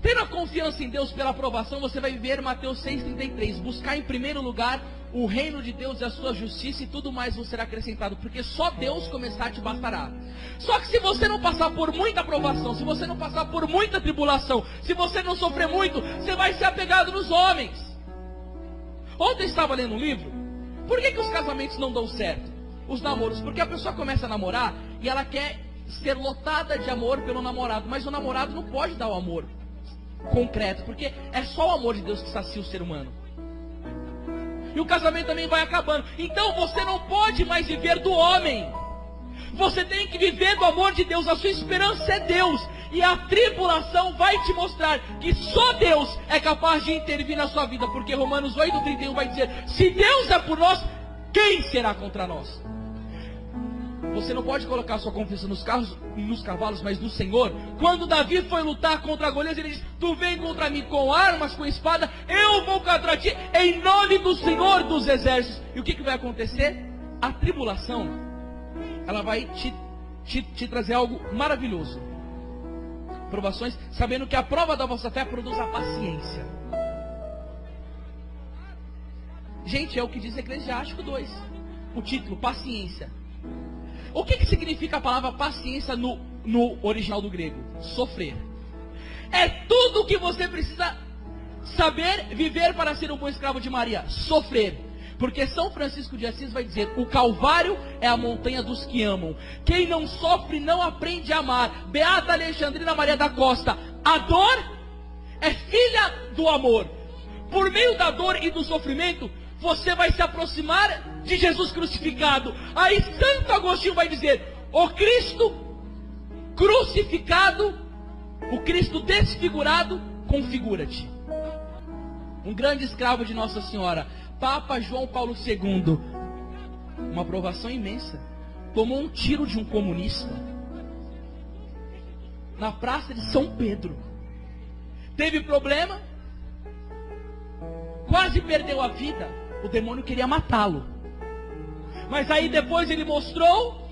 Tendo a confiança em Deus pela aprovação, você vai viver Mateus 6,33. Buscar em primeiro lugar o reino de Deus e a sua justiça, e tudo mais vos será acrescentado. Porque só Deus começar te bastará. Só que se você não passar por muita aprovação, se você não passar por muita tribulação, se você não sofrer muito, você vai ser apegado nos homens. Ontem eu estava lendo um livro. Por que os casamentos não dão certo? Os namoros. Porque a pessoa começa a namorar e ela quer ser lotada de amor pelo namorado. Mas o namorado não pode dar o amor concreto, porque é só o amor de Deus que sacia o ser humano. E o casamento também vai acabando. Então você não pode mais viver do homem. Você tem que viver do amor de Deus. A sua esperança é Deus. E a tribulação vai te mostrar que só Deus é capaz de intervir na sua vida. Porque Romanos 8:31 vai dizer: se Deus é por nós, quem será contra nós? Você não pode colocar sua confiança nos cavalos, mas no Senhor. Quando Davi foi lutar contra Golias, ele disse: tu vem contra mim com armas, com espada, eu vou contra ti em nome do Senhor dos exércitos. E o que vai acontecer? A tribulação, ela vai te trazer algo maravilhoso. Provações, sabendo que a prova da vossa fé produz a paciência. Gente, é o que diz Eclesiástico 2. O título, paciência. O que significa a palavra paciência no original do grego? Sofrer. É tudo o que você precisa saber viver para ser um bom escravo de Maria. Sofrer. Porque São Francisco de Assis vai dizer: o Calvário é a montanha dos que amam. Quem não sofre não aprende a amar. Beata Alexandrina Maria da Costa: a dor é filha do amor. Por meio da dor e do sofrimento, você vai se aproximar de Jesus crucificado. Aí Santo Agostinho vai dizer: o Cristo crucificado, o Cristo desfigurado, configura-te. Um grande escravo de Nossa Senhora, Papa João Paulo II, uma provação imensa, tomou um tiro de um comunista na praça de São Pedro. Teve problema, quase perdeu a vida. O demônio queria matá-lo. Mas aí depois ele mostrou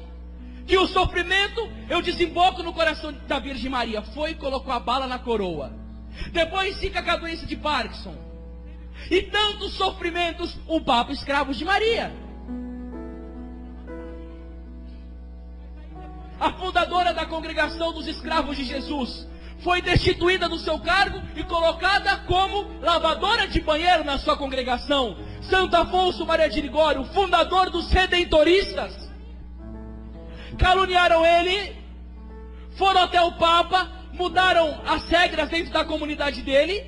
que o sofrimento eu desemboco no coração da Virgem Maria. Foi e colocou a bala na coroa. Depois fica com a doença de Parkinson. E tantos sofrimentos, o Papa escravo de Maria. A fundadora da congregação dos escravos de Jesus foi destituída do seu cargo e colocada como lavadora de banheiro na sua congregação. Santo Afonso Maria de Ligório, fundador dos redentoristas, caluniaram ele, foram até o Papa, mudaram as regras dentro da comunidade dele,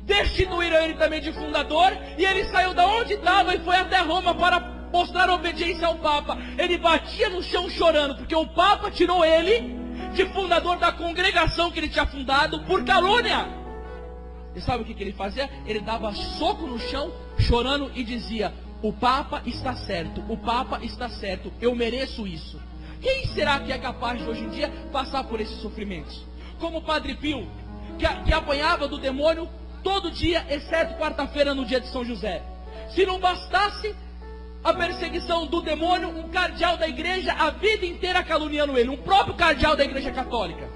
destituíram ele também de fundador, e ele saiu da onde estava e foi até Roma para mostrar obediência ao Papa. Ele batia no chão chorando, porque o Papa tirou ele de fundador da congregação que ele tinha fundado por calúnia. E sabe o que ele fazia? Ele dava soco no chão, chorando e dizia: o Papa está certo, o Papa está certo, eu mereço isso. Quem será que é capaz de hoje em dia passar por esses sofrimentos? Como o Padre Pio, que apanhava do demônio todo dia, exceto quarta-feira no dia de São José. Se não bastasse a perseguição do demônio, um cardeal da igreja a vida inteira caluniando ele, um próprio cardeal da igreja católica.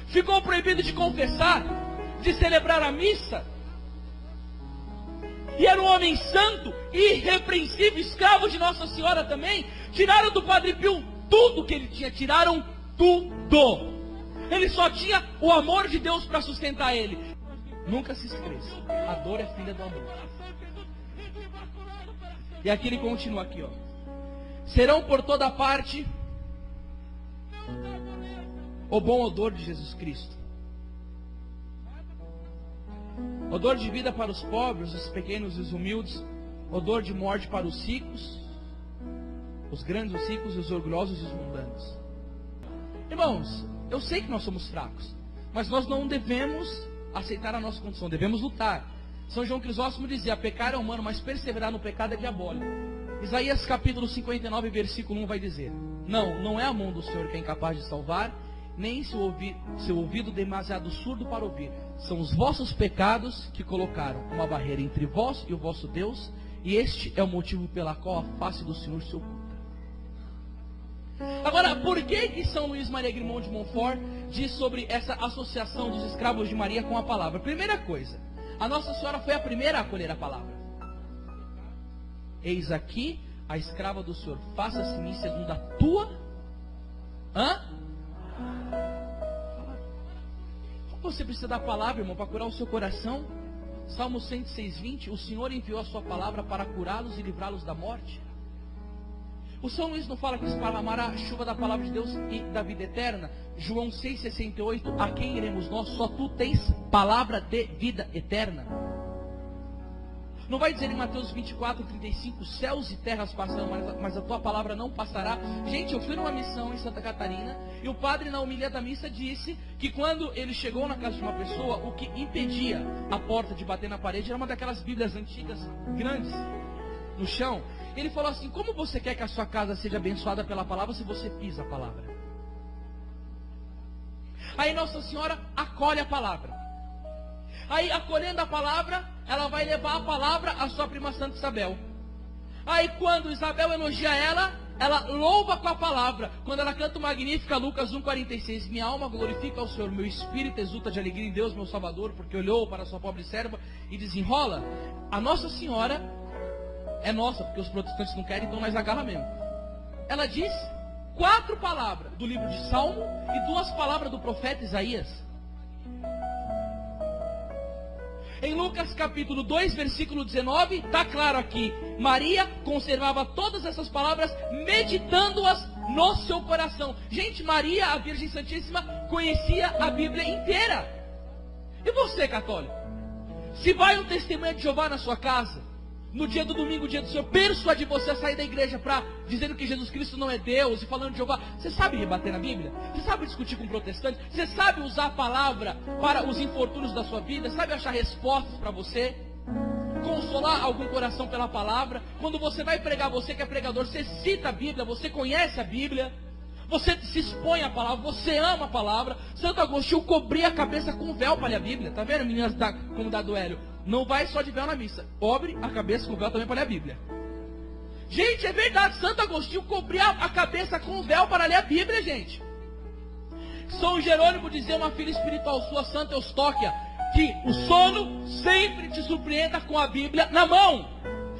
Ficou proibido de confessar, de celebrar a missa. E era um homem santo, irrepreensível, escravo de Nossa Senhora também. Tiraram do Padre Pio tudo que ele tinha, tiraram tudo. Ele só tinha o amor de Deus para sustentar ele. Nunca se esqueça, a dor é filha do amor. E aqui ele continua aqui, ó. Serão por toda parte o bom odor de Jesus Cristo. Odor de vida para os pobres, os pequenos e os humildes. Odor de morte para os ricos, os grandes, os ricos, os orgulhosos e os mundanos. Irmãos, eu sei que nós somos fracos, mas nós não devemos aceitar a nossa condição, devemos lutar. São João Crisóstomo dizia: pecar é humano, mas perseverar no pecado é diabólico. Isaías capítulo 59, versículo 1 vai dizer: não é a mão do Senhor que é incapaz de salvar, nem seu ouvido demasiado surdo para ouvir. São os vossos pecados que colocaram uma barreira entre vós e o vosso Deus, e este é o motivo pela qual a face do Senhor se oculta. Agora, por que São Luís Maria Grimond de Montfort diz sobre essa associação dos escravos de Maria com a palavra? Primeira coisa, a Nossa Senhora foi a primeira a acolher a palavra. Eis aqui a escrava do Senhor, faça-se em mim segundo a tua... Você precisa da palavra, irmão, para curar o seu coração. Salmo 106:20, o Senhor enviou a sua palavra para curá-los e livrá-los da morte. O São Luís não fala que esparramará a chuva da palavra de Deus e da vida eterna? João 6,68, a quem iremos nós? Só tu tens palavra de vida eterna. Não vai dizer em Mateus 24:35, céus e terras passarão, mas a tua palavra não passará. Gente, eu fui numa missão em Santa Catarina, e o padre na homilia da missa disse que quando ele chegou na casa de uma pessoa, o que impedia a porta de bater na parede era uma daquelas bíblias antigas, grandes, no chão. Ele falou assim: como você quer que a sua casa seja abençoada pela palavra se você pisa a palavra? Aí Nossa Senhora acolhe a palavra. Aí, acolhendo a palavra, ela vai levar a palavra à sua prima Santa Isabel. Aí, quando Isabel elogia ela, ela louva com a palavra. Quando ela canta o Magnífica, Lucas 1,46, minha alma glorifica ao Senhor, meu espírito exulta de alegria em Deus, meu Salvador, porque olhou para a sua pobre serva, e desenrola. A Nossa Senhora é nossa, porque os protestantes não querem, então nós agarra mesmo. Ela diz 4 palavras do livro de Salmo e 2 palavras do profeta Isaías. Em Lucas capítulo 2, versículo 19, está claro aqui: Maria conservava todas essas palavras, meditando-as no seu coração. Gente, Maria, a Virgem Santíssima, conhecia a Bíblia inteira. E você, católico? Se vai um testemunho de Jeová na sua casa, no dia do domingo, dia do Senhor, persuade você a sair da igreja para dizendo que Jesus Cristo não é Deus e falando de Jeová. Você sabe rebater na Bíblia? Você sabe discutir com protestantes? Você sabe usar a palavra para os infortúnios da sua vida? Sabe achar respostas para você? Consolar algum coração pela palavra? Quando você vai pregar, você que é pregador, você cita a Bíblia, você conhece a Bíblia, você se expõe à palavra, você ama a palavra. Santo Agostinho cobria a cabeça com véu para ler a Bíblia. Tá vendo, meninas da comunidade do Hélio? Não vai só de véu na missa, cobre a cabeça com véu também para ler a Bíblia. Gente, é verdade, Santo Agostinho cobria a cabeça com véu para ler a Bíblia, gente. São Jerônimo dizia uma filha espiritual sua, Santa Eustóquia, que o sono sempre te surpreenda com a Bíblia na mão.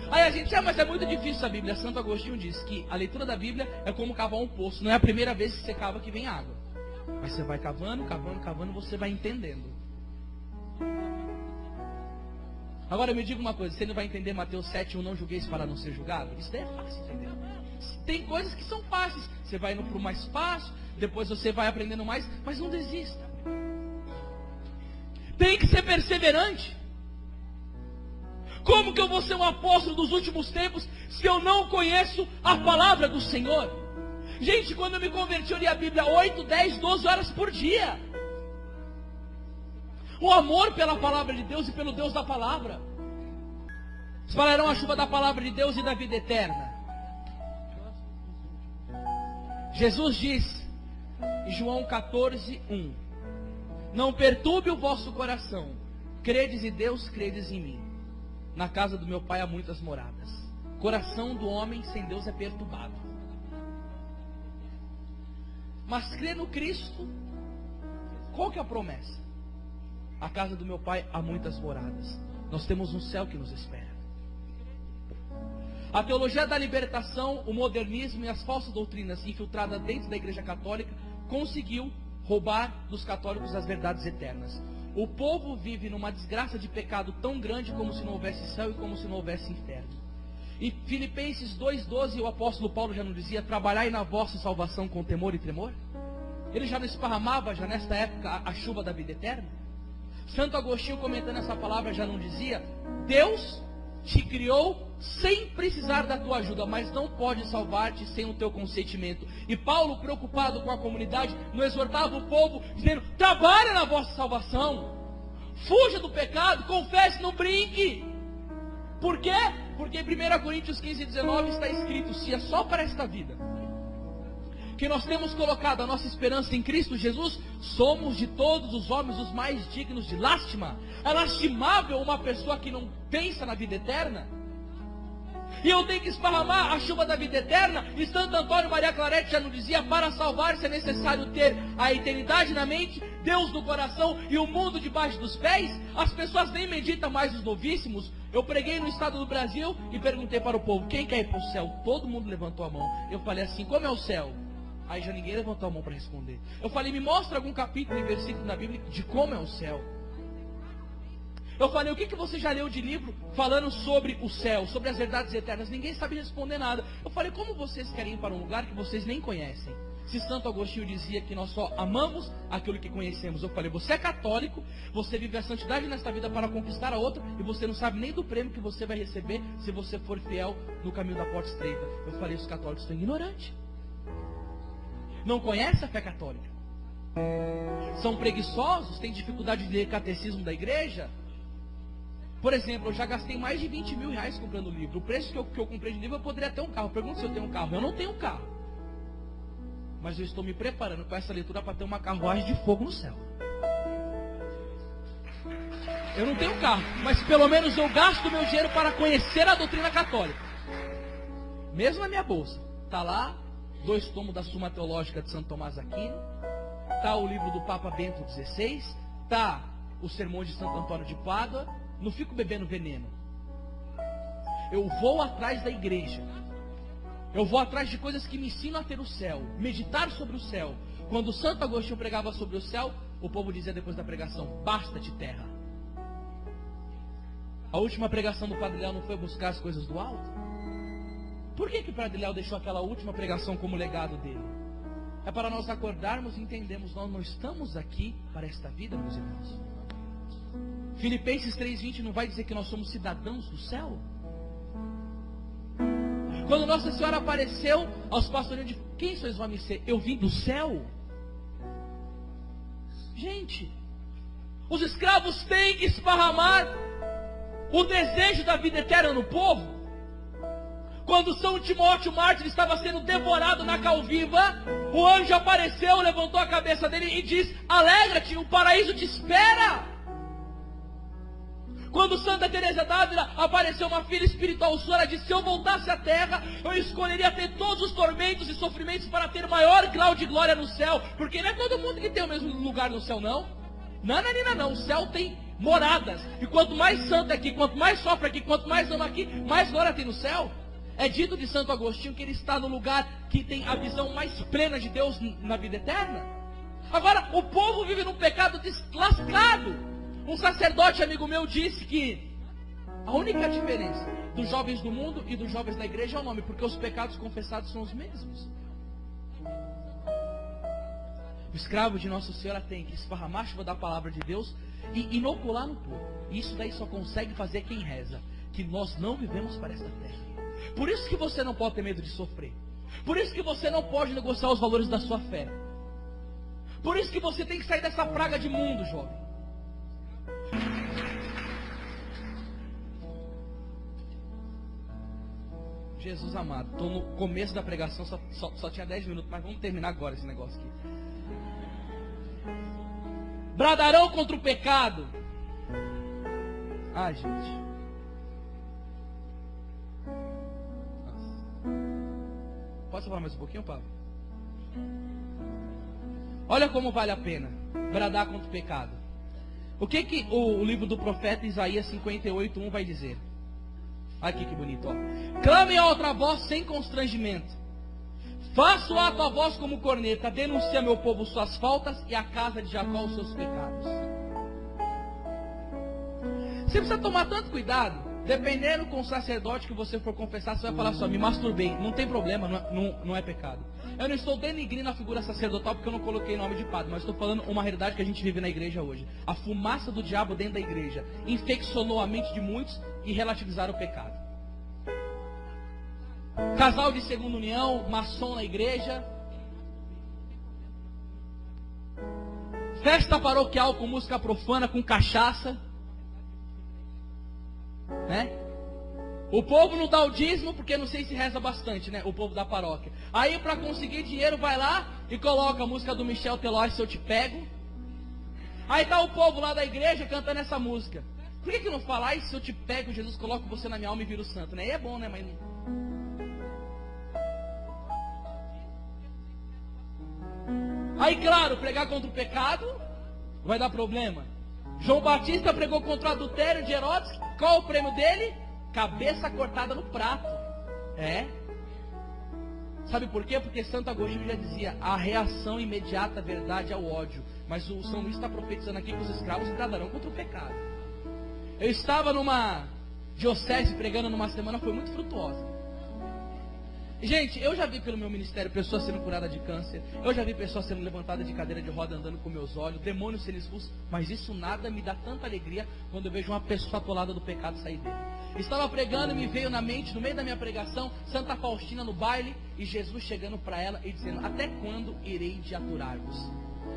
Aí a gente, mas é muito difícil a Bíblia. Santo Agostinho diz que a leitura da Bíblia é como cavar um poço. Não é a primeira vez que você cava que vem água, mas você vai cavando, você vai entendendo. Agora me diga uma coisa, você não vai entender Mateus 7:1, não julgueis para não ser julgado? Isso daí é fácil entender. Tem coisas que são fáceis, você vai indo para o mais fácil, depois você vai aprendendo mais, mas não desista. Tem que ser perseverante. Como que eu vou ser um apóstolo dos últimos tempos se eu não conheço a palavra do Senhor? Gente, quando eu me converti, eu li a Bíblia 8, 10, 12 horas por dia. O amor pela palavra de Deus e pelo Deus da palavra. Espalharão a chuva da palavra de Deus e da vida eterna. Jesus diz em João 14:1: não perturbe o vosso coração. Credes em Deus, credes em mim. Na casa do meu Pai há muitas moradas. Coração do homem sem Deus é perturbado. Mas crer no Cristo, qual que é a promessa? A casa do meu Pai há muitas moradas. Nós temos um céu que nos espera. A teologia da libertação, o modernismo e as falsas doutrinas infiltradas dentro da Igreja Católica conseguiu roubar dos católicos as verdades eternas. O povo vive numa desgraça de pecado tão grande como se não houvesse céu e como se não houvesse inferno. Em Filipenses 2:12, o apóstolo Paulo já não dizia: trabalhai na vossa salvação com temor e tremor? Ele já não esparramava, já nesta época, a chuva da vida eterna? Santo Agostinho, comentando essa palavra, já não dizia: Deus te criou sem precisar da tua ajuda, mas não pode salvar-te sem o teu consentimento. E Paulo, preocupado com a comunidade, não exortava o povo, dizendo: trabalha na vossa salvação, fuja do pecado, confesse, não brinque. Por quê? Porque em 1 Coríntios 15:19 está escrito: se é só para esta vida que nós temos colocado a nossa esperança em Cristo Jesus, somos de todos os homens os mais dignos de lástima. É lastimável uma pessoa que não pensa na vida eterna. E eu tenho que esparramar a chuva da vida eterna. E Santo Antônio Maria Claret já nos dizia: para salvar-se é necessário ter a eternidade na mente, Deus no coração e o mundo debaixo dos pés. As pessoas nem meditam mais os novíssimos. Eu preguei no estado do Brasil e perguntei para o povo: quem quer ir para o céu? Todo mundo levantou a mão. Eu falei assim: como é o céu? Aí já ninguém levantou a mão para responder. Eu falei: me mostra algum capítulo e versículo na Bíblia de como é o céu. Eu falei: o que você já leu de livro falando sobre o céu, sobre as verdades eternas? Ninguém sabe responder nada. Eu falei: como vocês querem ir para um lugar que vocês nem conhecem? Se Santo Agostinho dizia que nós só amamos aquilo que conhecemos. Eu falei: você é católico, você vive a santidade nesta vida para conquistar a outra, e você não sabe nem do prêmio que você vai receber se você for fiel no caminho da porta estreita. Eu falei: os católicos estão ignorantes, não conhecem a fé católica, são preguiçosos, têm dificuldade de ler catecismo da igreja. Por exemplo, eu já gastei mais de 20 mil reais comprando livro. O preço que eu comprei de livro, eu poderia ter um carro. Pergunta se eu tenho um carro. Eu não tenho um carro, mas eu estou me preparando com essa leitura para ter uma carruagem de fogo no céu. Eu não tenho carro, mas pelo menos eu gasto meu dinheiro para conhecer a doutrina católica. Mesmo na minha bolsa está lá 2 tomos da Suma Teológica de Santo Tomás Aquino, está o livro do Papa Bento XVI, está o Sermão de Santo Antônio de Pádua. Não fico bebendo veneno. Eu vou atrás da igreja. Eu vou atrás de coisas que me ensinam a ter o céu, meditar sobre o céu. Quando Santo Agostinho pregava sobre o céu, o povo dizia depois da pregação: basta-te terra. A última pregação do Padre Léo não foi buscar as coisas do alto? Por que o Padre Léo deixou aquela última pregação como legado dele? É para nós acordarmos e entendermos: nós não estamos aqui para esta vida, meus irmãos. Filipenses 3:20 não vai dizer que nós somos cidadãos do céu? Quando Nossa Senhora apareceu aos pastorinhos de: quem sois vós me ser? Eu vim do céu. Gente, os escravos têm que esparramar o desejo da vida eterna no povo. Quando São Timóteo Mártir estava sendo devorado na calviva, o anjo apareceu, levantou a cabeça dele e disse: alegra-te, o paraíso te espera. Quando Santa Teresa d'Ávila apareceu uma filha espiritual sua, ela disse: se eu voltasse à terra, eu escolheria ter todos os tormentos e sofrimentos para ter maior grau de glória no céu. Porque não é todo mundo que tem o mesmo lugar no céu, não. Não. O céu tem moradas. E quanto mais santo aqui, quanto mais sofre aqui, quanto mais ama aqui, mais glória tem no céu. É dito de Santo Agostinho que ele está no lugar que tem a visão mais plena de Deus na vida eterna. Agora, o povo vive num pecado deslascado. Um sacerdote amigo meu disse que a única diferença dos jovens do mundo e dos jovens da igreja é o nome, porque os pecados confessados são os mesmos. O escravo de Nossa Senhora tem que esparramar a chuva da palavra de Deus e inocular no povo. E isso daí só consegue fazer quem reza, que nós não vivemos para esta terra. Por isso que você não pode ter medo de sofrer. Por isso que você não pode negociar os valores da sua fé. Por isso que você tem que sair dessa praga de mundo, jovem. Jesus amado, estou no começo da pregação, só tinha 10 minutos, mas vamos terminar agora esse negócio aqui. Bradarão contra o pecado. Ai, gente. Nossa. Posso falar mais um pouquinho, Pablo? Olha como vale a pena bradar contra o pecado. O que o livro do profeta Isaías 58:1 vai dizer? Aqui que bonito, ó. Clame a outra voz sem constrangimento. Faça o ato a voz como corneta. Denuncia meu povo suas faltas e a casa de Jacó os seus pecados. Você precisa tomar tanto cuidado. Dependendo com o sacerdote que você for confessar, você vai falar só, me masturbei. Não tem problema, não é pecado. Eu não estou denigrindo a figura sacerdotal porque eu não coloquei nome de padre, mas estou falando uma realidade que a gente vive na igreja hoje. A fumaça do diabo dentro da igreja infeccionou a mente de muitos e relativizaram o pecado. Casal de segunda união, maçom na igreja, festa paroquial com música profana, com cachaça, né? O povo não dá o dízimo porque não sei se reza bastante, né? O povo da paróquia. Aí para conseguir dinheiro vai lá e coloca a música do Michel Teló, Se Eu Te Pego. Aí tá o povo lá da igreja cantando essa música. Por que não fala, ai, se eu te pego, Jesus coloca você na minha alma e vira o santo, né? E é bom, né? Mas aí, claro, pregar contra o pecado vai dar problema. João Batista pregou contra o adultério de Herodes. Qual o prêmio dele? Cabeça cortada no prato. É. Sabe por quê? Porque Santo Agostinho já dizia, a reação imediata à verdade é o ódio. Mas o São Luís está profetizando aqui que os escravos bradarão contra o pecado. Eu estava numa diocese pregando numa semana, foi muito frutuosa. Gente, eu já vi pelo meu ministério pessoas sendo curadas de câncer. Eu já vi pessoas sendo levantadas de cadeira de roda andando com meus olhos. Demônios sendo expulsos. Mas isso nada me dá tanta alegria quando eu vejo uma pessoa atolada do pecado sair dele. Estava pregando e me veio na mente, no meio da minha pregação, Santa Faustina no baile. E Jesus chegando para ela e dizendo, até quando irei de aturar-vos?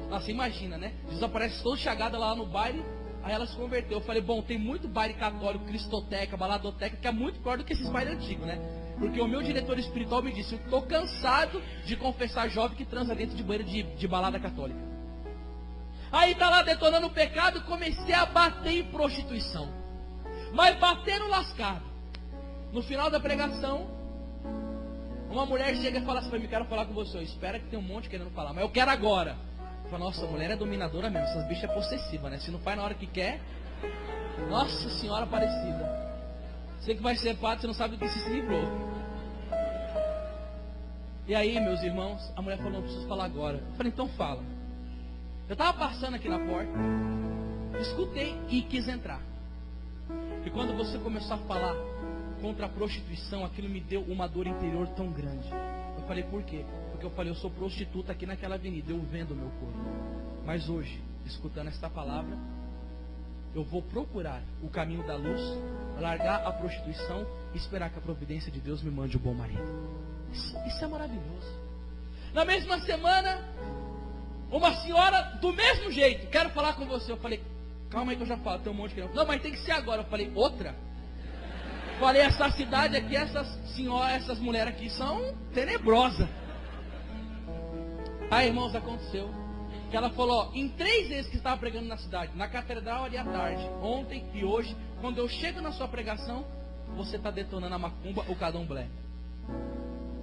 Nossa, imagina, né? Jesus aparece todo chagada lá no baile. Aí ela se converteu. Eu falei, bom, tem muito baile católico, cristoteca, baladoteca, que é muito pior do que esses bailes antigos, né? Porque o meu diretor espiritual me disse, eu estou cansado de confessar jovem que transa dentro de banheiro de balada católica. Aí tá lá detonando o pecado, comecei a bater em prostituição. Mas batendo lascado. No final da pregação, uma mulher chega e fala assim para mim, quero falar com você. Espera que tem um monte querendo falar, mas eu quero agora. Eu falo, nossa, a mulher é dominadora mesmo, essas bichas é possessiva, né? Se não faz na hora que quer, Nossa Senhora Aparecida. Você que vai ser padre, você não sabe do que se livrou. E aí, meus irmãos, a mulher falou, não preciso falar agora. Eu falei, então fala. Eu estava passando aqui na porta, escutei e quis entrar. E quando você começou a falar contra a prostituição, aquilo me deu uma dor interior tão grande. Eu falei, por quê? Porque eu falei, eu sou prostituta aqui naquela avenida, eu vendo o meu corpo. Mas hoje, escutando esta palavra, eu vou procurar o caminho da luz, largar a prostituição e esperar que a providência de Deus me mande o bom marido. Isso é maravilhoso. Na mesma semana, uma senhora do mesmo jeito, quero falar com você. Eu falei, calma aí que eu já falo, tem um monte que não, mas tem que ser agora. Eu falei, outra? Falei, essa cidade aqui, essas senhoras, essas mulheres aqui são tenebrosas. Aí, irmãos, aconteceu que ela falou, ó, em 3 vezes que estava pregando na cidade, na catedral ali à tarde, ontem e hoje, quando eu chego na sua pregação, você está detonando a macumba, o candomblé.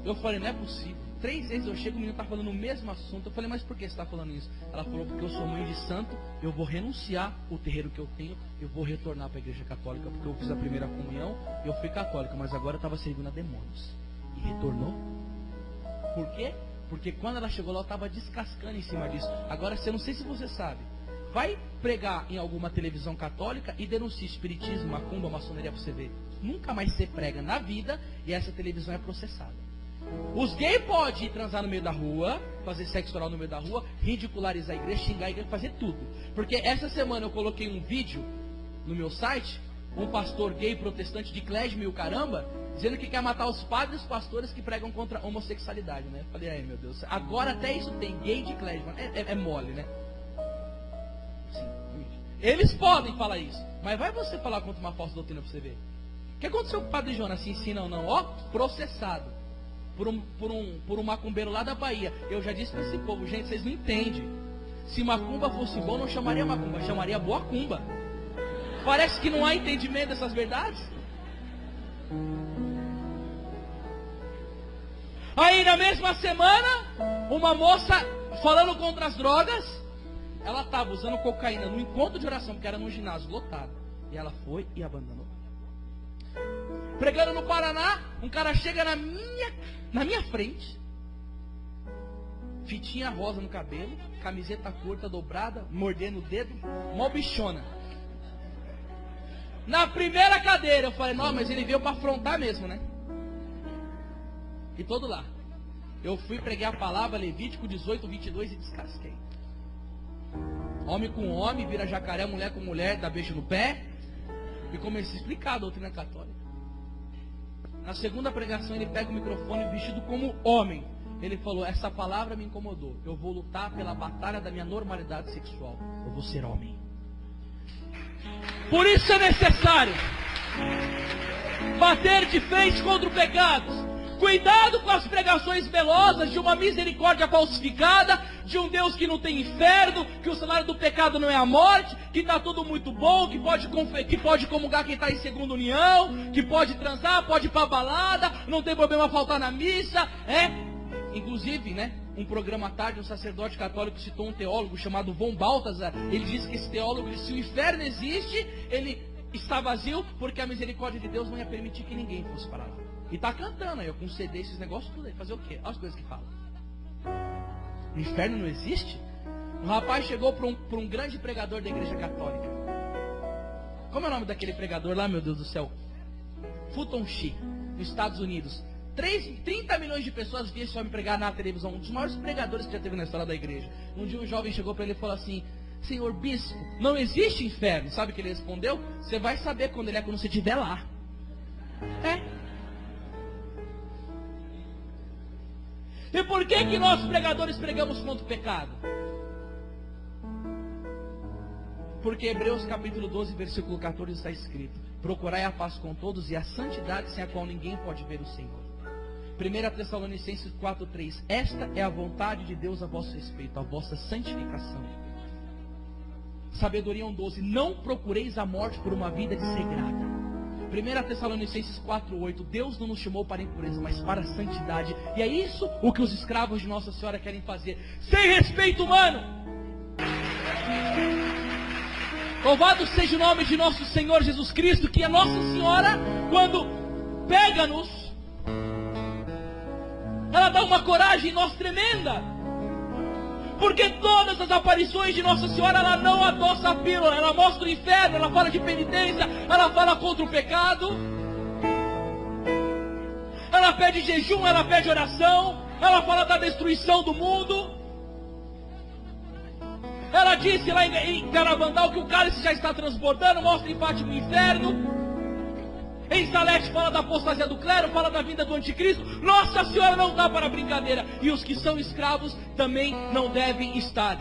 Eu falei, não é possível. 3 vezes eu chego, o menino está falando o mesmo assunto. Eu falei, mas por que você está falando isso? Ela falou, porque eu sou mãe de santo, eu vou renunciar o terreiro que eu tenho, eu vou retornar para a igreja católica, porque eu fiz a primeira comunhão, eu fui católica, mas agora eu estava servindo a demônios. E retornou. Por quê? Porque quando ela chegou lá, eu estava descascando em cima disso. Agora, eu não sei se você sabe, vai pregar em alguma televisão católica e denuncia espiritismo, macumba, maçonaria para você ver. Nunca mais você prega na vida e essa televisão é processada. Os gays podem ir transar no meio da rua, fazer sexo oral no meio da rua, ridicularizar a igreja, xingar a igreja, fazer tudo. Porque essa semana eu coloquei um vídeo no meu site, um pastor gay protestante de Klesme e o caramba, dizendo que quer matar os padres e os pastores que pregam contra a homossexualidade, né? Eu falei, ai meu Deus, agora até isso tem, gay de Klesme, é mole, né? Sim, eles podem falar isso, mas vai você falar contra uma falsa doutrina pra você ver. que aconteceu com o Padre Jonas? Sim, sim, não, não. Ó, processado por um macumbeiro lá da Bahia. Eu já disse para esse povo, gente, vocês não entendem. Se macumba fosse bom, não chamaria macumba, chamaria boa cumba. Parece que não há entendimento dessas verdades. Aí na mesma semana, uma moça falando contra as drogas, ela estava usando cocaína no encontro de oração, porque era num ginásio lotado. E ela foi e abandonou. Pregando no Paraná, um cara chega na minha frente, fitinha rosa no cabelo, camiseta curta dobrada, mordendo o dedo, mó bichona. Na primeira cadeira eu falei, não, mas ele veio para afrontar mesmo, né? E todo lá. Eu fui preguei a palavra, Levítico 18, 22 e descasquei. Homem com homem, vira jacaré, mulher com mulher, dá beijo no pé. E comecei a explicar a doutrina católica. Na segunda pregação ele pega o microfone vestido como homem. Ele falou, essa palavra me incomodou. Eu vou lutar pela batalha da minha normalidade sexual. Eu vou ser homem. Por isso é necessário bater de frente contra o pecado. Cuidado com as pregações velozes de uma misericórdia falsificada, de um Deus que não tem inferno, que o salário do pecado não é a morte, que está tudo muito bom, que pode comungar quem está em segunda união, que pode transar, pode ir para a balada, não tem problema faltar na missa. Inclusive, né, um programa à tarde, um sacerdote católico citou um teólogo chamado Von Balthasar. Ele disse que esse teólogo disse, se o inferno existe, ele está vazio, porque a misericórdia de Deus não ia permitir que ninguém fosse para lá. E tá cantando aí, eu com CD, esses negócios tudo aí. Fazer o quê? Olha as coisas que fala. O inferno não existe? Um rapaz chegou para um grande pregador da igreja católica. Como é o nome daquele pregador lá, meu Deus do céu? Fulton Sheen, nos Estados Unidos. 30 milhões de pessoas viam esse homem pregar na televisão. Um dos maiores pregadores que já teve na história da igreja. Um dia um jovem chegou para ele e falou assim, senhor bispo, não existe inferno. Sabe o que ele respondeu? Você vai saber quando você estiver lá. E por que nós pregadores pregamos contra o pecado? Porque Hebreus capítulo 12, versículo 14 está escrito, procurai a paz com todos e a santidade sem a qual ninguém pode ver o Senhor. 1 Tessalonicenses 4:3, esta é a vontade de Deus a vosso respeito, a vossa santificação. Sabedoria 1:12, não procureis a morte por uma vida desregrada. 1 Tessalonicenses 4:8, Deus não nos chamou para a impureza, mas para a santidade. E é isso o que os escravos de Nossa Senhora querem fazer, sem respeito humano. Louvado seja o nome de nosso Senhor Jesus Cristo, que a Nossa Senhora, quando pega-nos, ela dá uma coragem em nós tremenda. Porque todas as aparições de Nossa Senhora, ela não adoça a pílula, ela mostra o inferno, ela fala de penitência, ela fala contra o pecado, ela pede jejum, ela pede oração, ela fala da destruição do mundo. Ela disse lá em Caravandal que o cálice já está transbordando, mostra em Fátima o inferno. Em Salete fala da apostasia do clero, fala da vinda do anticristo. Nossa Senhora não dá para brincadeira. E os que são escravos também não devem estar.